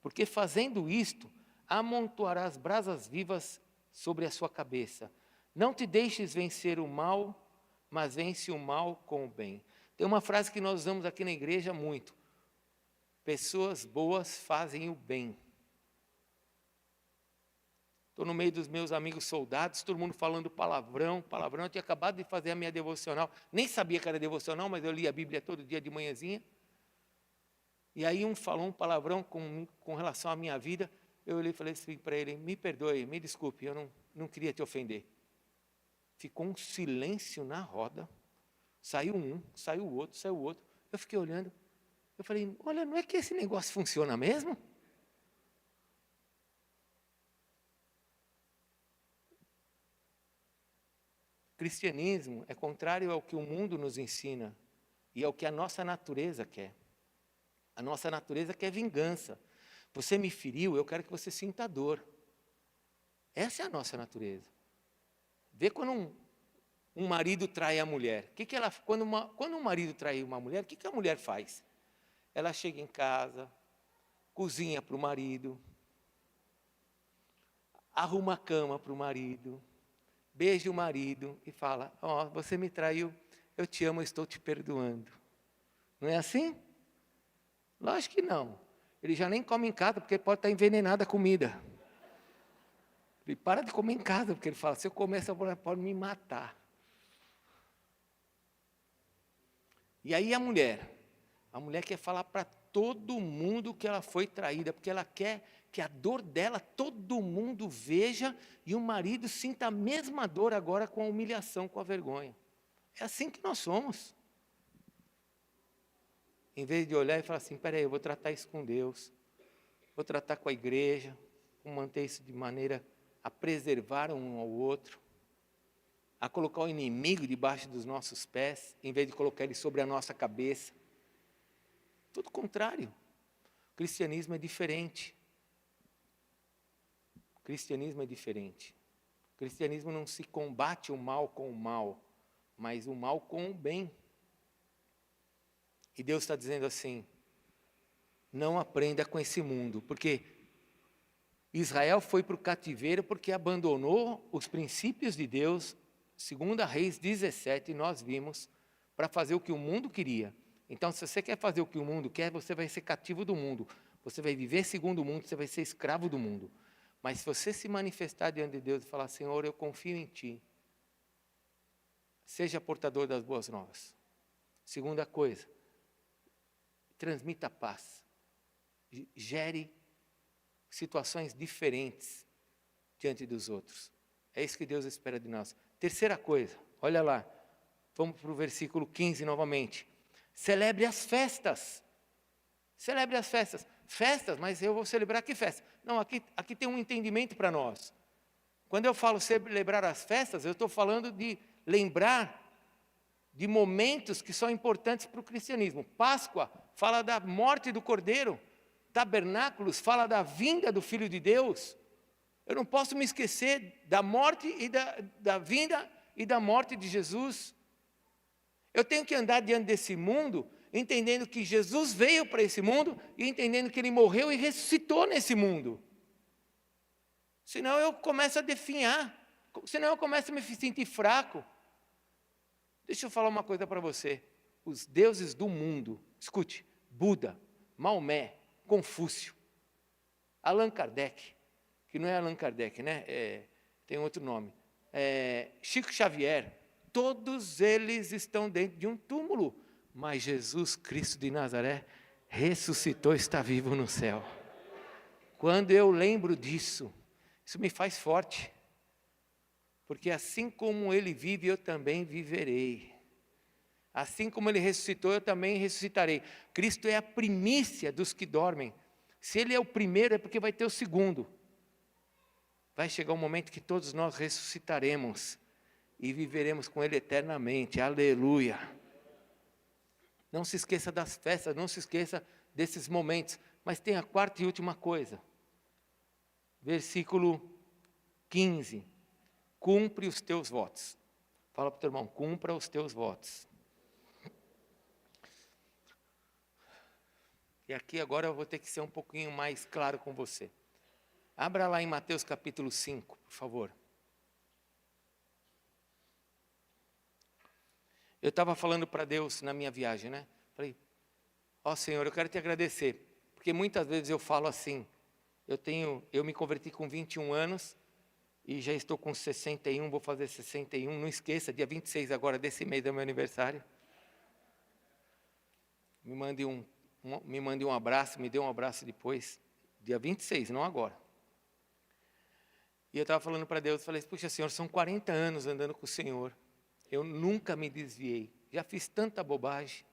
Porque fazendo isto, amontoarás brasas vivas sobre a sua cabeça. Não te deixes vencer o mal, mas vence o mal com o bem. Tem uma frase que nós usamos aqui na igreja muito. Pessoas boas fazem o bem. Estou no meio dos meus amigos soldados, todo mundo falando palavrão. Eu tinha acabado de fazer a minha devocional. Nem sabia que era devocional, mas eu li a Bíblia todo dia de manhãzinha. E aí um falou um palavrão com relação à minha vida. Eu olhei e falei assim para ele, me perdoe, me desculpe, eu não queria te ofender. Ficou um silêncio na roda. Saiu um, saiu o outro. Eu fiquei olhando. Eu falei, olha, não é que esse negócio funciona mesmo? Cristianismo é contrário ao que o mundo nos ensina e ao que a nossa natureza quer. A nossa natureza quer vingança. Você me feriu, eu quero que você sinta dor. Essa é a nossa natureza. Vê quando um marido trai a mulher. Quando um marido trai uma mulher, o que a mulher faz? Ela chega em casa, cozinha para o marido, arruma a cama para o marido, beija o marido e fala, você me traiu, eu te amo, eu estou te perdoando. Não é assim? Lógico que não. Ele já nem come em casa, porque pode estar envenenada a comida. Ele para de comer em casa, porque ele fala, se eu comer essa mulher pode me matar. E aí a mulher quer falar para todo mundo que ela foi traída, porque ela quer que a dor dela todo mundo veja e o marido sinta a mesma dor agora com a humilhação, com a vergonha. É assim que nós somos. Em vez de olhar e falar assim, peraí, eu vou tratar isso com Deus, vou tratar com a igreja, vou manter isso de maneira a preservar um ao outro, a colocar o inimigo debaixo dos nossos pés, em vez de colocar ele sobre a nossa cabeça. Tudo contrário. O cristianismo é diferente. O cristianismo é diferente. O cristianismo não se combate o mal com o mal, mas o mal com o bem. E Deus está dizendo assim, não aprenda com esse mundo, porque Israel foi para o cativeiro porque abandonou os princípios de Deus, segundo a Reis 17, nós vimos, para fazer o que o mundo queria. Então, se você quer fazer o que o mundo quer, você vai ser cativo do mundo. Você vai viver segundo o mundo, você vai ser escravo do mundo. Mas se você se manifestar diante de Deus e falar, Senhor, eu confio em Ti, seja portador das boas novas. Segunda coisa, transmita paz. Gere situações diferentes diante dos outros. É isso que Deus espera de nós. Terceira coisa, olha lá, vamos para o versículo 15 novamente. Celebre as festas. Celebre as festas. Festas, mas eu vou celebrar que festa? Não, aqui tem um entendimento para nós. Quando eu falo celebrar as festas, eu estou falando de lembrar de momentos que são importantes para o cristianismo. Páscoa fala da morte do Cordeiro. Tabernáculos fala da vinda do Filho de Deus. Eu não posso me esquecer da morte e da vinda e da morte de Jesus. Eu tenho que andar diante desse mundo, entendendo que Jesus veio para esse mundo e entendendo que Ele morreu e ressuscitou nesse mundo. Senão eu começo a definhar, senão eu começo a me sentir fraco. Deixa eu falar uma coisa para você. Os deuses do mundo, escute, Buda, Maomé, Confúcio, Allan Kardec, que não é Allan Kardec, né? Tem outro nome, Chico Xavier, todos eles estão dentro de um túmulo, mas Jesus Cristo de Nazaré ressuscitou, está vivo no céu. Quando eu lembro disso, isso me faz forte, porque assim como Ele vive, eu também viverei. Assim como Ele ressuscitou, eu também ressuscitarei. Cristo é a primícia dos que dormem. Se Ele é o primeiro, é porque vai ter o segundo. Vai chegar um momento que todos nós ressuscitaremos e viveremos com Ele eternamente. Aleluia! Não se esqueça das festas, não se esqueça desses momentos. Mas tem a quarta e última coisa. Versículo 15. Cumpre os teus votos. Fala para o teu irmão, cumpra os teus votos. E aqui agora eu vou ter que ser um pouquinho mais claro com você. Abra lá em Mateus capítulo 5, por favor. Eu estava falando para Deus na minha viagem, né? Falei, Senhor, eu quero te agradecer, porque muitas vezes eu falo assim, eu me converti com 21 anos, e já estou com 61, vou fazer 61, não esqueça, dia 26 agora desse mês é meu aniversário. Me mande um abraço, me dê um abraço depois, dia 26, não agora. E eu estava falando para Deus, falei, puxa Senhor, são 40 anos andando com o Senhor, eu nunca me desviei, já fiz tanta bobagem,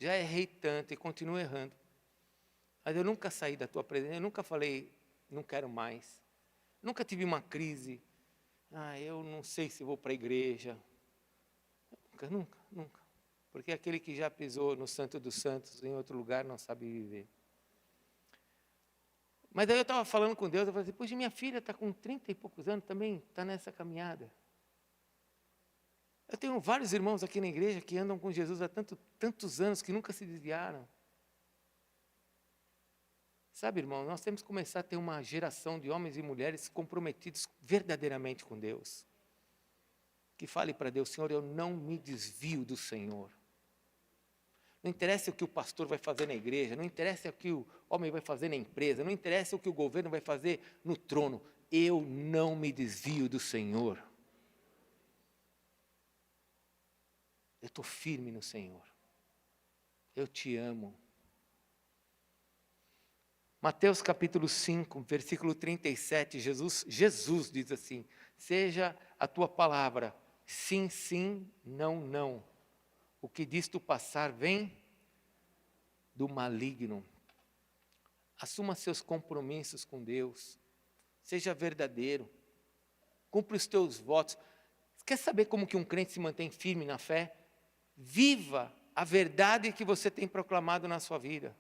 já errei tanto e continuo errando. Mas eu nunca saí da tua presença, eu nunca falei, não quero mais. Nunca tive uma crise, eu não sei se vou para a igreja. Nunca. Porque aquele que já pisou no Santo dos Santos, em outro lugar, não sabe viver. Mas aí eu estava falando com Deus, eu falei assim, poxa, minha filha está com 30 e poucos anos, também está nessa caminhada. Eu tenho vários irmãos aqui na igreja que andam com Jesus há tantos anos, que nunca se desviaram. Sabe, irmão, nós temos que começar a ter uma geração de homens e mulheres comprometidos verdadeiramente com Deus. Que fale para Deus, Senhor, eu não me desvio do Senhor. Não interessa o que o pastor vai fazer na igreja, não interessa o que o homem vai fazer na empresa, não interessa o que o governo vai fazer no trono. Eu não me desvio do Senhor. Eu estou firme no Senhor. Eu te amo. Mateus capítulo 5, versículo 37, Jesus diz assim, seja a tua palavra, sim, sim, não, não. O que disto passar vem do maligno. Assuma seus compromissos com Deus. Seja verdadeiro. Cumpra os teus votos. Quer saber como que um crente se mantém firme na fé? Viva a verdade que você tem proclamado na sua vida.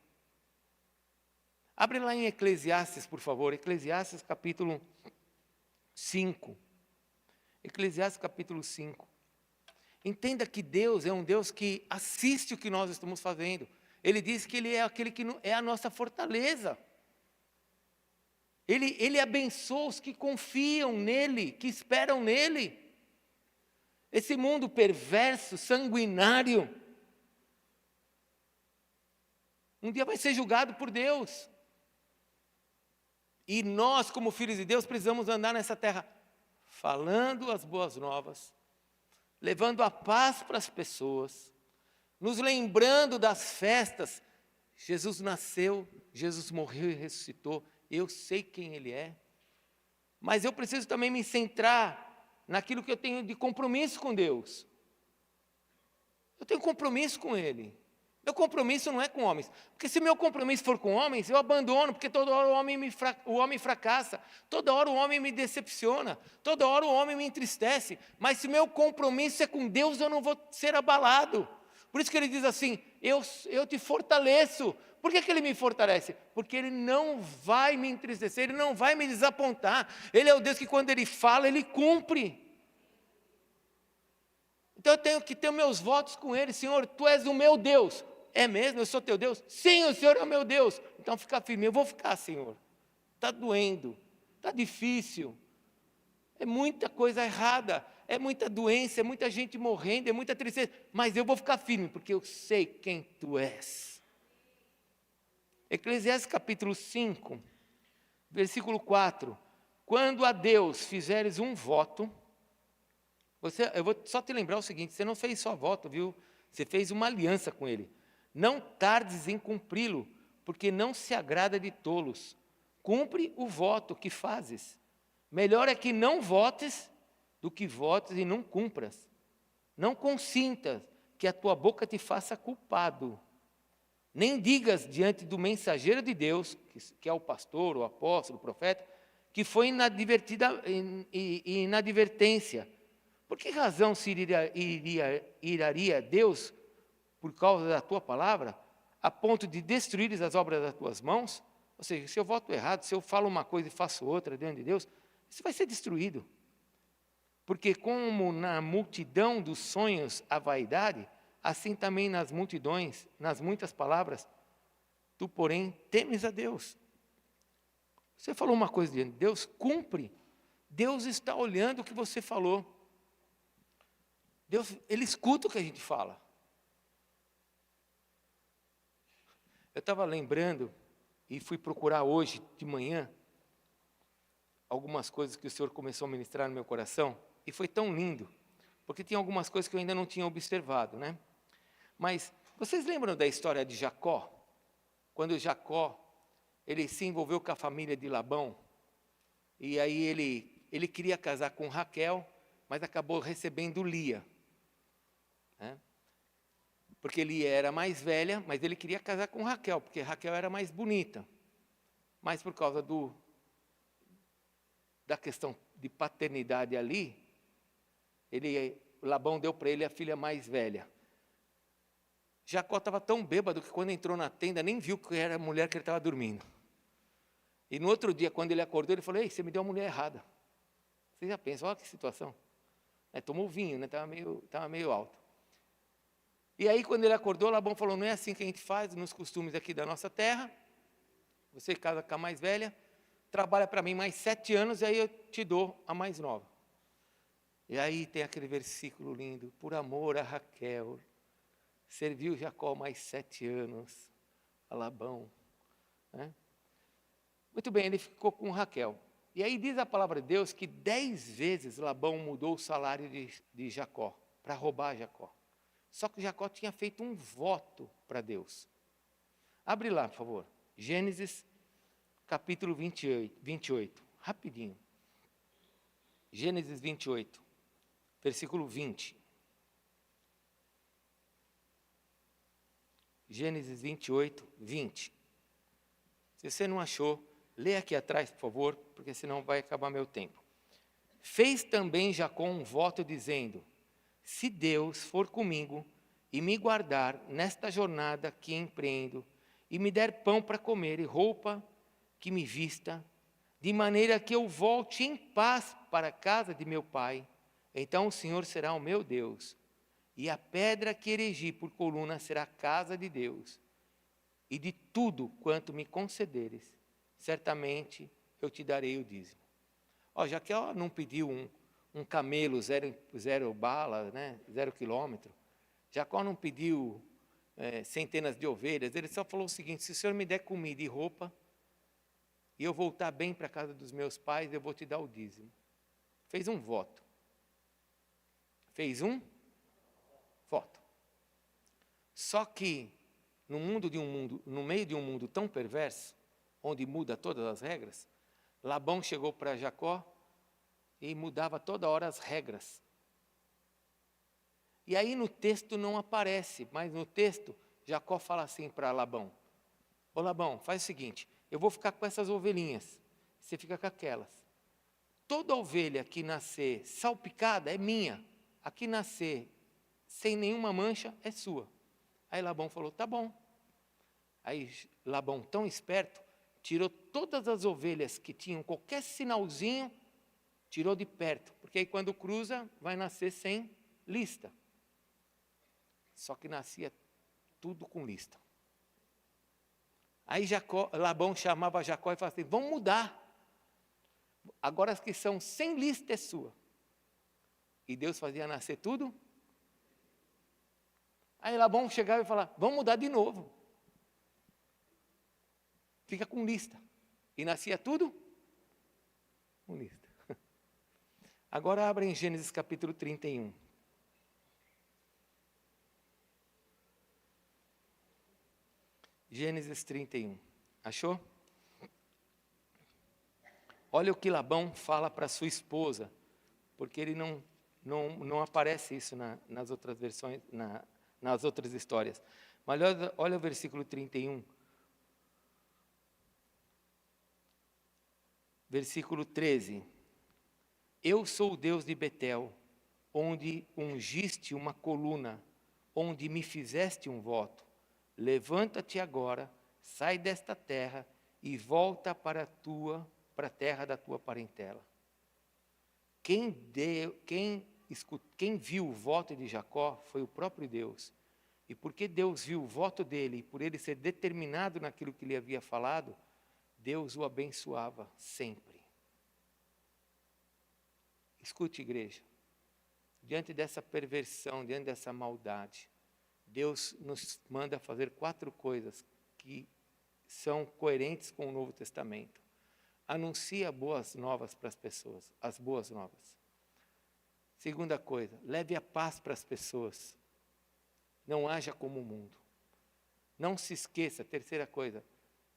Abre lá em Eclesiastes, por favor. Eclesiastes capítulo 5. Eclesiastes capítulo 5. Entenda que Deus é um Deus que assiste o que nós estamos fazendo. Ele diz que Ele é aquele que é a nossa fortaleza. Ele abençoa os que confiam nele, que esperam nele. Esse mundo perverso, sanguinário, um dia vai ser julgado por Deus. E nós, como filhos de Deus, precisamos andar nessa terra falando as boas novas, levando a paz para as pessoas, nos lembrando das festas. Jesus nasceu, Jesus morreu e ressuscitou. Eu sei quem Ele é. Mas eu preciso também me centrar naquilo que eu tenho de compromisso com Deus. Eu tenho compromisso com Ele. Meu compromisso não é com homens. Porque se meu compromisso for com homens, eu abandono, porque toda hora o homem fracassa, toda hora o homem me decepciona, toda hora o homem me entristece. Mas se meu compromisso é com Deus, eu não vou ser abalado. Por isso que ele diz assim, eu te fortaleço. Por que Ele me fortalece? Porque Ele não vai me entristecer, Ele não vai me desapontar. Ele é o Deus que quando Ele fala, Ele cumpre. Então eu tenho que ter meus votos com Ele. Senhor, Tu és o meu Deus. É mesmo? Eu sou Teu Deus? Sim, o Senhor é o meu Deus. Então fica firme, eu vou ficar, Senhor. Está doendo, está difícil. É muita coisa errada, é muita doença, é muita gente morrendo, é muita tristeza. Mas eu vou ficar firme, porque eu sei quem Tu és. Eclesiastes capítulo 5, versículo 4. Quando a Deus fizeres um voto, eu vou só te lembrar o seguinte, você não fez só voto, viu? Você fez uma aliança com Ele. Não tardes em cumpri-lo, porque não se agrada de tolos. Cumpre o voto que fazes. Melhor é que não votes do que votes e não cumpras. Não consintas que a tua boca te faça culpado. Nem digas diante do mensageiro de Deus, que é o pastor, o apóstolo, o profeta, que foi inadvertência. Por que razão se iraria Deus por causa da tua palavra, a ponto de destruires as obras das tuas mãos? Ou seja, se eu voto errado, se eu falo uma coisa e faço outra diante de Deus, isso vai ser destruído. Porque como na multidão dos sonhos a vaidade, assim também nas multidões, nas muitas palavras, tu, porém, temes a Deus. Você falou uma coisa diante de Deus, cumpre. Deus está olhando o que você falou. Deus, Ele escuta o que a gente fala. Eu estava lembrando, e fui procurar hoje de manhã, algumas coisas que o Senhor começou a ministrar no meu coração, e foi tão lindo, porque tinha algumas coisas que eu ainda não tinha observado, né? Mas vocês lembram da história de Jacó? Quando Jacó, ele se envolveu com a família de Labão, e aí ele queria casar com Raquel, mas acabou recebendo Lia. Né? porque ele era mais velha, mas ele queria casar com Raquel, porque Raquel era mais bonita. Mas por causa da questão de paternidade ali, Labão deu para ele a filha mais velha. Jacó estava tão bêbado que quando entrou na tenda, nem viu que era a mulher que ele estava dormindo. E no outro dia, quando ele acordou, ele falou: ei, você me deu a mulher errada. Você já pensa, olha que situação. Tomou vinho, estava meio alto. E aí, quando ele acordou, Labão falou: não é assim que a gente faz nos costumes aqui da nossa terra. Você casa com a mais velha, trabalha para mim mais 7 anos, e aí eu te dou a mais nova. E aí tem aquele versículo lindo: por amor a Raquel, serviu Jacó mais 7 anos a Labão. Muito bem, ele ficou com Raquel. E aí diz a palavra de Deus que 10 vezes Labão mudou o salário de Jacó, para roubar Jacó. Só que Jacó tinha feito um voto para Deus. Abre lá, por favor. Gênesis, capítulo 28. Rapidinho. Gênesis 28, versículo 20. Gênesis 28, 20. Se você não achou, lê aqui atrás, por favor, porque senão vai acabar meu tempo. Fez também Jacó um voto dizendo: se Deus for comigo e me guardar nesta jornada que empreendo, e me der pão para comer e roupa que me vista, de maneira que eu volte em paz para a casa de meu pai, então o Senhor será o meu Deus, e a pedra que erigi por coluna será a casa de Deus, e de tudo quanto me concederes, certamente eu te darei o dízimo. Já que ela não pediu um camelo zero bala, 0 quilômetro, Jacó não pediu centenas de ovelhas, ele só falou o seguinte: se o Senhor me der comida e roupa, e eu voltar bem para a casa dos meus pais, eu vou te dar o dízimo. Fez um voto. Fez um voto. Só que no meio de um mundo tão perverso, onde muda todas as regras, Labão chegou para Jacó e mudava toda hora as regras. E aí no texto não aparece, mas no texto Jacó fala assim para Labão: ô Labão, faz o seguinte, eu vou ficar com essas ovelhinhas, você fica com aquelas. Toda ovelha que nascer salpicada é minha, a que nascer sem nenhuma mancha é sua. Aí Labão falou: tá bom. Aí Labão, tão esperto, tirou todas as ovelhas que tinham qualquer sinalzinho, tirou de perto, porque aí quando cruza vai nascer sem lista. Só que nascia tudo com lista. Aí Labão chamava Jacó e falava assim: vamos mudar. Agora as que são sem lista é sua. E Deus fazia nascer tudo. Aí Labão chegava e falava: vamos mudar de novo. Fica com lista. E nascia tudo com lista. Agora abra em Gênesis capítulo 31. Gênesis 31. Achou? Olha o que Labão fala para sua esposa, porque ele não aparece isso nas outras versões, nas outras histórias. Mas olha o versículo 31. Versículo 13. Eu sou o Deus de Betel, onde ungiste uma coluna, onde me fizeste um voto. Levanta-te agora, sai desta terra e volta para a terra da tua parentela. Quem viu o voto de Jacó foi o próprio Deus. E porque Deus viu o voto dele, e por ele ser determinado naquilo que ele havia falado, Deus o abençoava sempre. Escute, igreja, diante dessa perversão, diante dessa maldade, Deus nos manda fazer 4 coisas que são coerentes com o Novo Testamento. Anuncia boas novas para as pessoas, as boas novas. Segunda coisa, leve a paz para as pessoas. Não haja como o mundo. Não se esqueça, terceira coisa,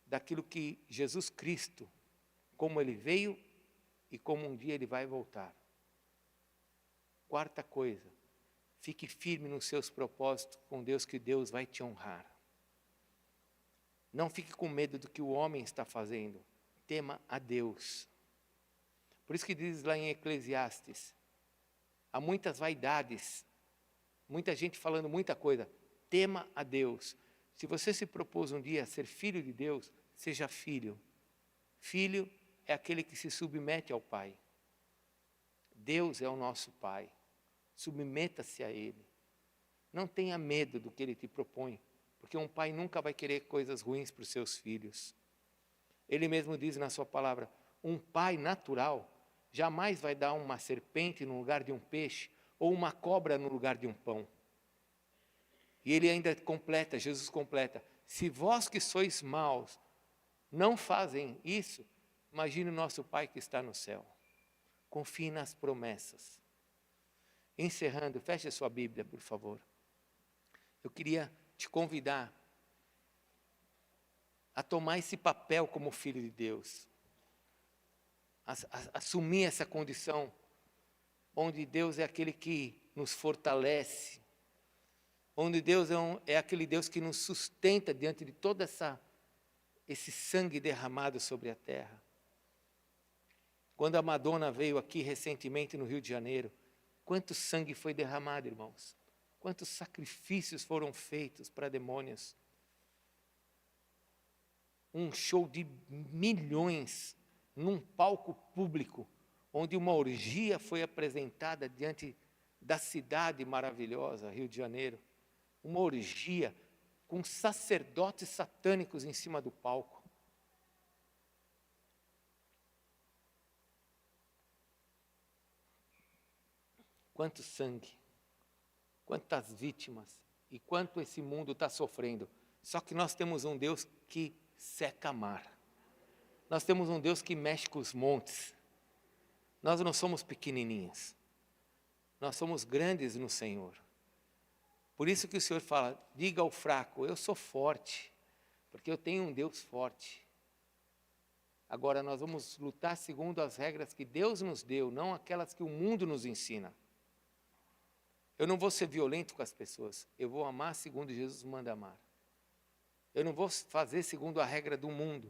daquilo que Jesus Cristo, como Ele veio e como um dia Ele vai voltar. Quarta coisa, Fique firme nos seus propósitos com Deus, que Deus vai te honrar. Não fique com medo do que o homem está fazendo. Tema a Deus. Por isso que diz lá em Eclesiastes, há muitas vaidades, muita gente falando muita coisa. Tema a Deus. Se você se propôs um dia a ser filho de Deus, seja filho. Filho é aquele que se submete ao Pai. Deus é o nosso Pai. Submeta-se a Ele. Não tenha medo do que Ele te propõe, porque um pai nunca vai querer coisas ruins para os seus filhos. Ele mesmo diz na sua palavra, um pai natural jamais vai dar uma serpente no lugar de um peixe, ou uma cobra no lugar de um pão. E ele ainda completa, Jesus completa, se vós que sois maus não fazem isso, imagine o nosso Pai que está no céu. Confie nas promessas. Encerrando, feche a sua Bíblia, por favor. Eu queria te convidar a tomar esse papel como filho de Deus. Assumir essa condição, onde Deus é aquele que nos fortalece, onde Deus é aquele Deus que nos sustenta diante de toda esse sangue derramado sobre a terra. Quando a Madonna veio aqui recentemente no Rio de Janeiro, quanto sangue foi derramado, irmãos? Quantos sacrifícios foram feitos para demônios? Um show de milhões num palco público, onde uma orgia foi apresentada diante da cidade maravilhosa, Rio de Janeiro. Uma orgia com sacerdotes satânicos em cima do palco. Quanto sangue, quantas vítimas e quanto esse mundo está sofrendo. Só que nós temos um Deus que seca mar. Nós temos um Deus que mexe com os montes. Nós não somos pequenininhos. Nós somos grandes no Senhor. Por isso que o Senhor fala, diga ao fraco, eu sou forte, porque eu tenho um Deus forte. Agora nós vamos lutar segundo as regras que Deus nos deu, não aquelas que o mundo nos ensina. Eu não vou ser violento com as pessoas, eu vou amar segundo Jesus manda amar. Eu não vou fazer segundo a regra do mundo,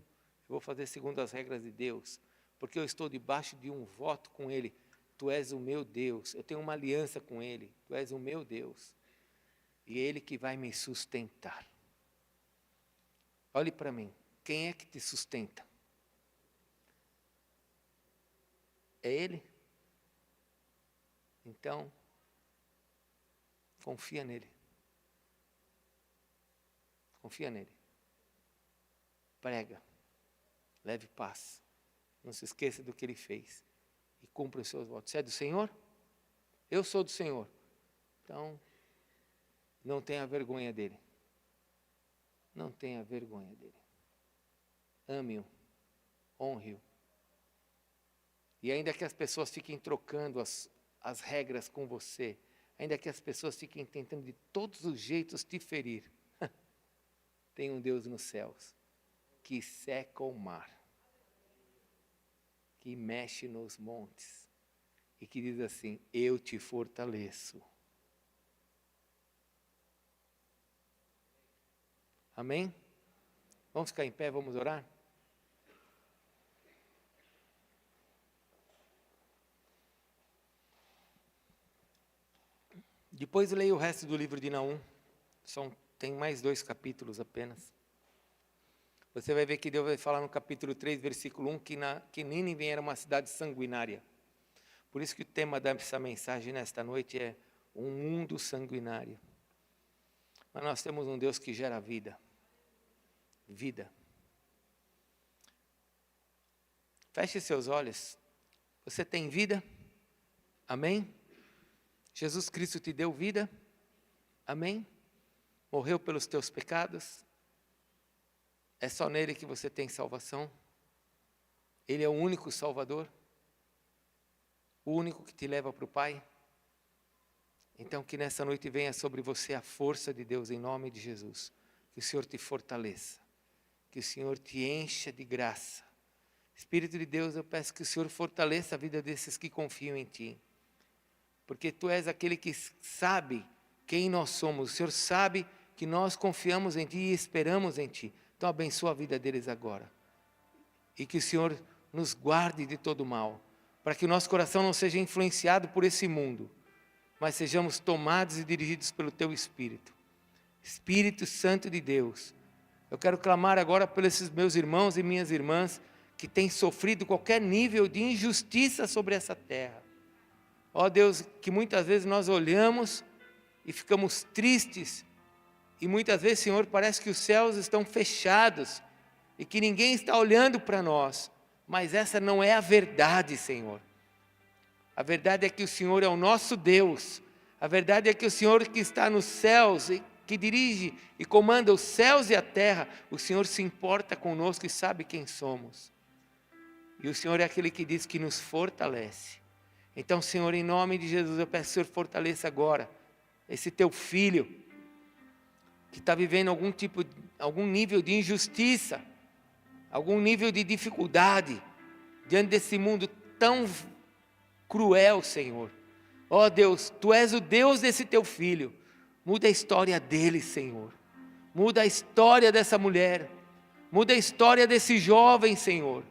eu vou fazer segundo as regras de Deus, porque eu estou debaixo de um voto com Ele. Tu és o meu Deus, eu tenho uma aliança com Ele, tu és o meu Deus, e é Ele que vai me sustentar. Olhe para mim, quem é que te sustenta? É Ele? Então, confia nele. Confia nele. Prega. Leve paz. Não se esqueça do que ele fez. E cumpra os seus votos. Você é do Senhor? Eu sou do Senhor. Então, não tenha vergonha dele. Não tenha vergonha dele. Ame-o. Honre-o. E ainda que as pessoas fiquem trocando as regras com você, ainda que as pessoas fiquem tentando de todos os jeitos te ferir, tem um Deus nos céus que seca o mar, que mexe nos montes e que diz assim, eu te fortaleço. Amém? Vamos ficar em pé, vamos orar? Depois leia o resto do livro de Naum. Tem mais 2 capítulos apenas. Você vai ver que Deus vai falar no capítulo 3, versículo 1, que Nínive era uma cidade sanguinária. Por isso que o tema dessa mensagem nesta noite é um mundo sanguinário. Mas nós temos um Deus que gera vida. Vida. Feche seus olhos. Você tem vida? Amém? Jesus Cristo te deu vida? Amém? Morreu pelos teus pecados? É só nele que você tem salvação? Ele é o único Salvador? O único que te leva para o Pai? Então que nessa noite venha sobre você a força de Deus em nome de Jesus. Que o Senhor te fortaleça. Que o Senhor te encha de graça. Espírito de Deus, eu peço que o Senhor fortaleça a vida desses que confiam em Ti. porque Tu és aquele que sabe quem nós somos. O Senhor sabe que nós confiamos em Ti e esperamos em Ti. Então abençoa a vida deles agora. E que o Senhor nos guarde de todo mal, para que o nosso coração não seja influenciado por esse mundo, mas sejamos tomados e dirigidos pelo Teu Espírito. Espírito Santo de Deus, eu quero clamar agora por esses meus irmãos e minhas irmãs que têm sofrido qualquer nível de injustiça sobre essa terra. Ó Deus, que muitas vezes nós olhamos e ficamos tristes, e muitas vezes, Senhor, parece que os céus estão fechados, e que ninguém está olhando para nós, mas essa não é a verdade, Senhor. A verdade é que o Senhor é o nosso Deus, a verdade é que o Senhor que está nos céus, e que dirige e comanda os céus e a terra, o Senhor se importa conosco e sabe quem somos. E o Senhor é aquele que diz que nos fortalece. Então, Senhor, em nome de Jesus, eu peço que o Senhor fortaleça agora esse Teu filho, que está vivendo algum nível de injustiça, algum nível de dificuldade, diante desse mundo tão cruel, Senhor. Ó Deus, Tu és o Deus desse Teu filho, muda a história dele, Senhor, muda a história dessa mulher, muda a história desse jovem, Senhor,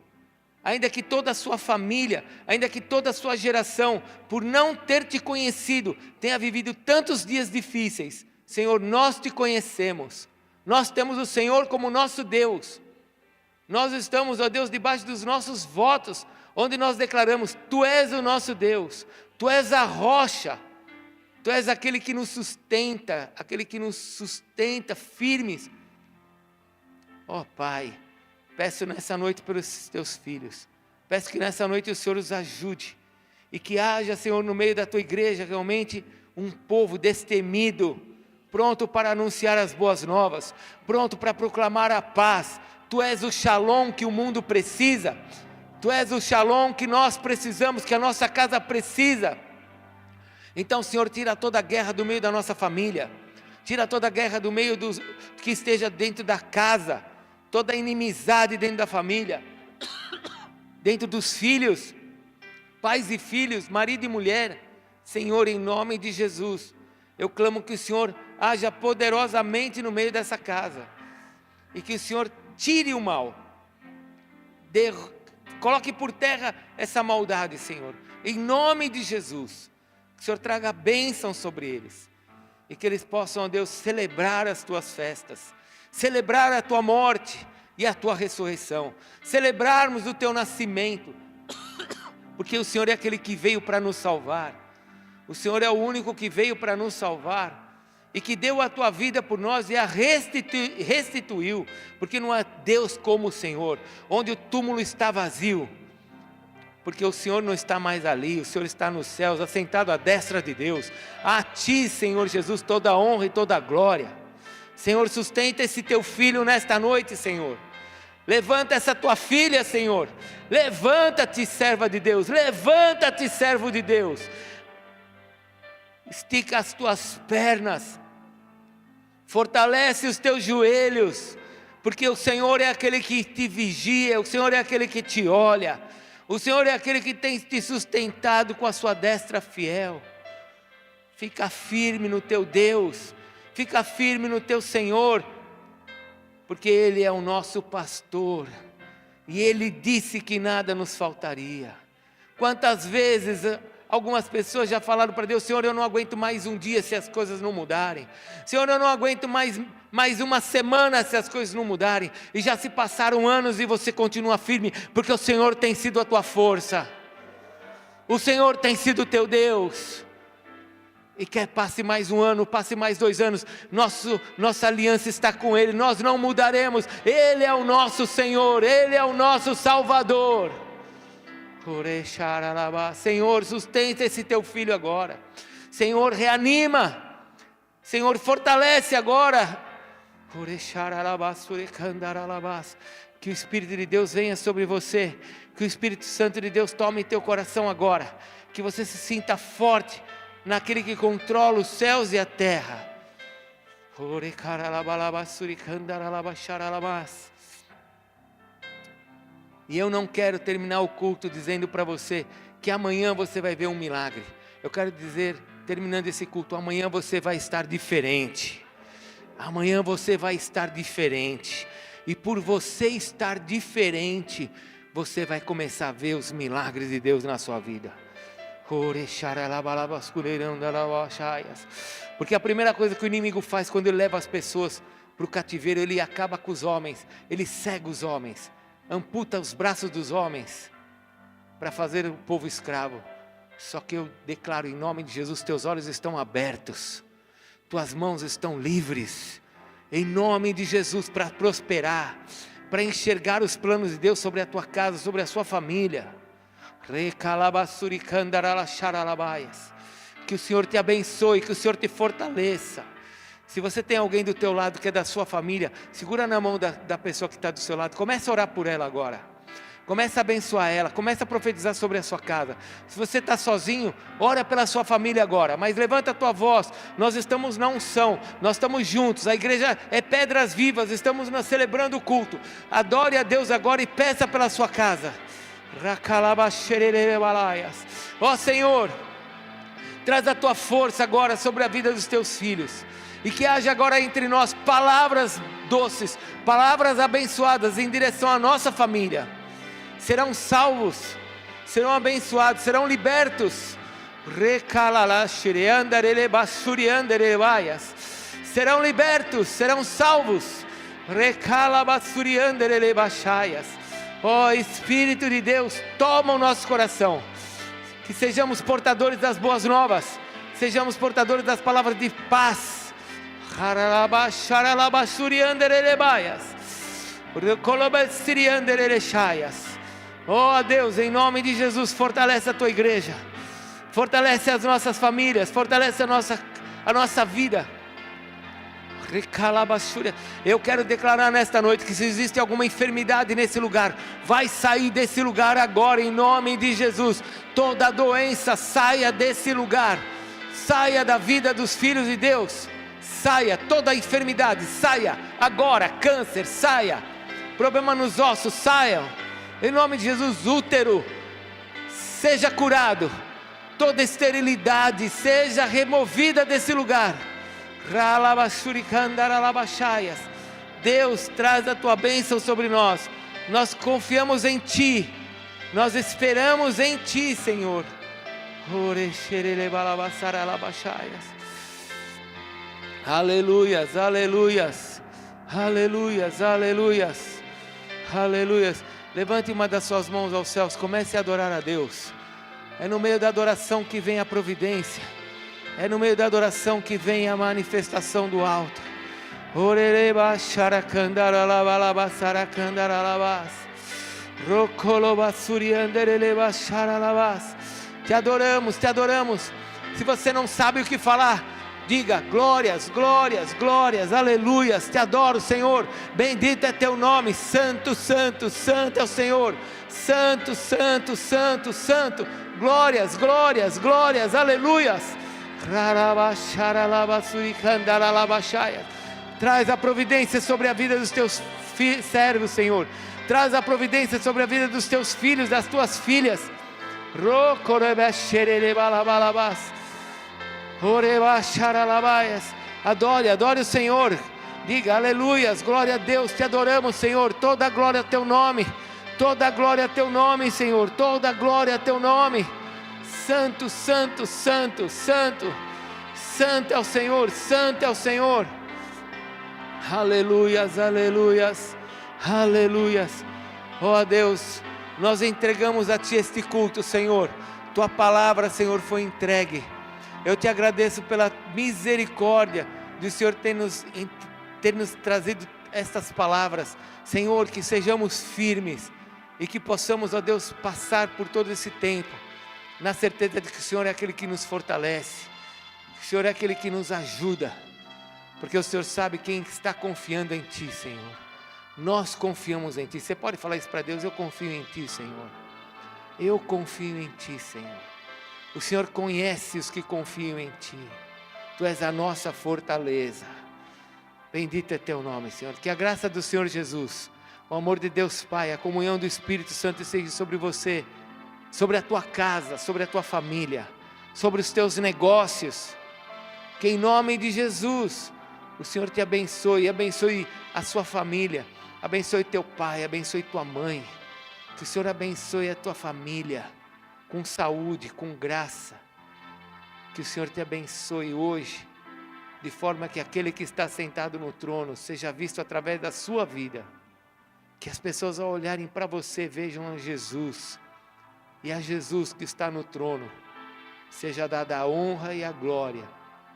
ainda que toda a sua família, ainda que toda a sua geração, por não ter Te conhecido, tenha vivido tantos dias difíceis, Senhor, nós Te conhecemos, nós temos o Senhor como nosso Deus, nós estamos, ó Deus, debaixo dos nossos votos, onde nós declaramos, Tu és o nosso Deus, Tu és a rocha, Tu és aquele que nos sustenta firmes. Ó Pai, peço nessa noite pelos Teus filhos, peço que nessa noite o Senhor os ajude, e que haja, Senhor, no meio da Tua igreja, realmente um povo destemido, pronto para anunciar as boas novas, pronto para proclamar a paz. Tu és o Shalom que o mundo precisa, Tu és o Shalom que nós precisamos, que a nossa casa precisa. Então, Senhor, tira toda a guerra do meio da nossa família, tira toda a guerra do meio que esteja dentro da casa, toda a inimizade dentro da família, dentro dos filhos, pais e filhos, marido e mulher. Senhor, em nome de Jesus, eu clamo que o Senhor haja poderosamente no meio dessa casa, e que o Senhor tire o mal, coloque por terra essa maldade, Senhor, em nome de Jesus. Que o Senhor traga bênção sobre eles, e que eles possam, ó Deus, celebrar as Tuas festas, celebrar a Tua morte e a Tua ressurreição, celebrarmos o Teu nascimento, porque o Senhor é aquele que veio para nos salvar, o Senhor é o único que veio para nos salvar, e que deu a Tua vida por nós e a restituiu, porque não há Deus como o Senhor, onde o túmulo está vazio, porque o Senhor não está mais ali, o Senhor está nos céus, assentado à destra de Deus. A Ti, Senhor Jesus, toda a honra e toda a glória. Senhor, sustenta esse Teu filho nesta noite, Senhor. Levanta essa Tua filha, Senhor. Levanta-te, serva de Deus. Levanta-te, servo de Deus. Estica as Tuas pernas. Fortalece os Teus joelhos, porque o Senhor é aquele que te vigia, o Senhor é aquele que te olha. O Senhor é aquele que tem te sustentado com a sua destra fiel. Fica firme no Teu Deus, fica firme no Teu Senhor, porque Ele é o nosso pastor, e Ele disse que nada nos faltaria. Quantas vezes algumas pessoas já falaram para Deus: Senhor, eu não aguento mais um dia se as coisas não mudarem. Senhor, eu não aguento mais uma semana se as coisas não mudarem. E já se passaram anos e você continua firme, porque o Senhor tem sido a tua força. O Senhor tem sido o teu Deus. E quer passe mais um ano, passe mais 2 anos, nossa aliança está com Ele, nós não mudaremos. Ele é o nosso Senhor, Ele é o nosso Salvador. Senhor, sustenta esse teu filho agora. Senhor, reanima. Senhor, fortalece agora. Que o Espírito de Deus venha sobre você. Que o Espírito Santo de Deus tome teu coração agora. Que você se sinta forte naquele que controla os céus e a terra. E eu não quero terminar o culto dizendo para você que amanhã você vai ver um milagre. eu quero dizer, terminando esse culto, amanhã você vai estar diferente. Amanhã você vai estar diferente. E por você estar diferente, você vai começar a ver os milagres de Deus na sua vida. Porque a primeira coisa que o inimigo faz quando ele leva as pessoas para o cativeiro, ele acaba com os homens, ele cega os homens, amputa os braços dos homens, para fazer o povo escravo. Só que eu declaro em nome de Jesus, teus olhos estão abertos, tuas mãos estão livres, em nome de Jesus, para prosperar, para enxergar os planos de Deus sobre a tua casa, sobre a sua família. Que o Senhor te abençoe, que o Senhor te fortaleça. Se você tem alguém do teu lado que é da sua família, segura na mão da pessoa que está do seu lado, comece a orar por ela agora. Comece a abençoar ela, comece a profetizar sobre a sua casa. Se você está sozinho, ora pela sua família agora, mas levanta a tua voz. Nós estamos na unção, nós estamos juntos, a igreja é pedras vivas, estamos celebrando o culto. Adore a Deus agora e peça pela sua casa. Ó Senhor, traz a tua força agora sobre a vida dos teus filhos, e que haja agora entre nós palavras doces, palavras abençoadas em direção à nossa família. Serão salvos, serão abençoados, serão libertos. Serão libertos, serão salvos. Ó Espírito de Deus, toma o nosso coração, que sejamos portadores das boas novas, sejamos portadores das palavras de paz. Ó Deus, em nome de Jesus, fortalece a tua igreja, fortalece as nossas famílias, fortalece a nossa vida. Eu quero declarar nesta noite que se existe alguma enfermidade nesse lugar, vai sair desse lugar agora em nome de Jesus. Toda doença saia desse lugar, saia da vida dos filhos de Deus, saia toda enfermidade, saia agora, câncer, saia, problema nos ossos, saiam, em nome de Jesus. Útero, seja curado, toda esterilidade seja removida desse lugar. Deus, traz a tua bênção sobre nós. Nós confiamos em ti, nós esperamos em ti, Senhor. Aleluias, aleluias, aleluias, aleluias, aleluias. Levante uma das suas mãos aos céus, comece a adorar a Deus. É no meio da adoração que vem a providência, é no meio da adoração que vem a manifestação do alto. Te adoramos, te adoramos. Se você não sabe o que falar, diga glórias, glórias, glórias, aleluias. Te adoro, Senhor. Bendito é teu nome. Santo, santo, santo é o Senhor. Santo, santo, santo, santo. Glórias, glórias, glórias, aleluias. Traz a providência sobre a vida dos teus servos, Senhor. Traz a providência sobre a vida dos teus filhos, das tuas filhas. Adore, adore o Senhor. Diga aleluias, glória a Deus. Te adoramos, Senhor. Toda a glória a teu nome. Toda a glória a teu nome, Senhor. Toda a glória a teu nome. Santo, santo, santo, santo. Santo é o Senhor, santo é o Senhor. Aleluias, aleluias, aleluias. Ó Deus, nós entregamos a ti este culto, Senhor. Tua palavra, Senhor, foi entregue. Eu te agradeço pela misericórdia do Senhor ter nos trazido estas palavras. Senhor, que sejamos firmes e que possamos, ó Deus, passar por todo esse tempo na certeza de que o Senhor é aquele que nos fortalece, que o Senhor é aquele que nos ajuda, porque o Senhor sabe quem está confiando em ti, Senhor. Nós confiamos em ti. Você pode falar isso para Deus? Eu confio em ti, Senhor. Eu confio em ti, Senhor. O Senhor conhece os que confiam em ti. Tu és a nossa fortaleza. Bendito é teu nome, Senhor. Que a graça do Senhor Jesus, o amor de Deus Pai, a comunhão do Espírito Santo seja sobre você, sobre a tua casa, sobre a tua família, sobre os teus negócios. Que em nome de Jesus, o Senhor te abençoe, abençoe a sua família, abençoe teu pai, abençoe tua mãe. Que o Senhor abençoe a tua família, com saúde, com graça. Que o Senhor te abençoe hoje, de forma que aquele que está sentado no trono seja visto através da sua vida. Que as pessoas ao olharem para você vejam a Jesus, e a Jesus que está no trono seja dada a honra e a glória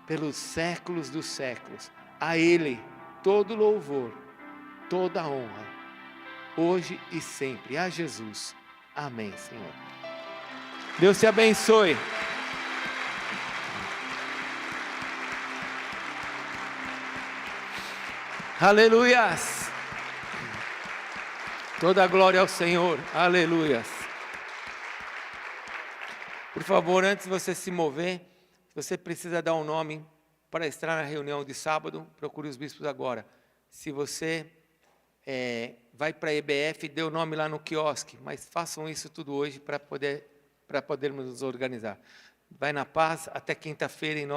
pelos séculos dos séculos. A Ele todo louvor, toda a honra, hoje e sempre. A Jesus. Amém, Senhor. Deus te abençoe. Aleluias. Toda a glória ao Senhor. Aleluias. Por favor, antes de você se mover, se você precisa dar um nome para estar na reunião de sábado, procure os bispos agora. Se você vai para a EBF, dê o nome lá no quiosque, mas façam isso tudo hoje para podermos nos organizar. Vai na paz, até quinta-feira, em nome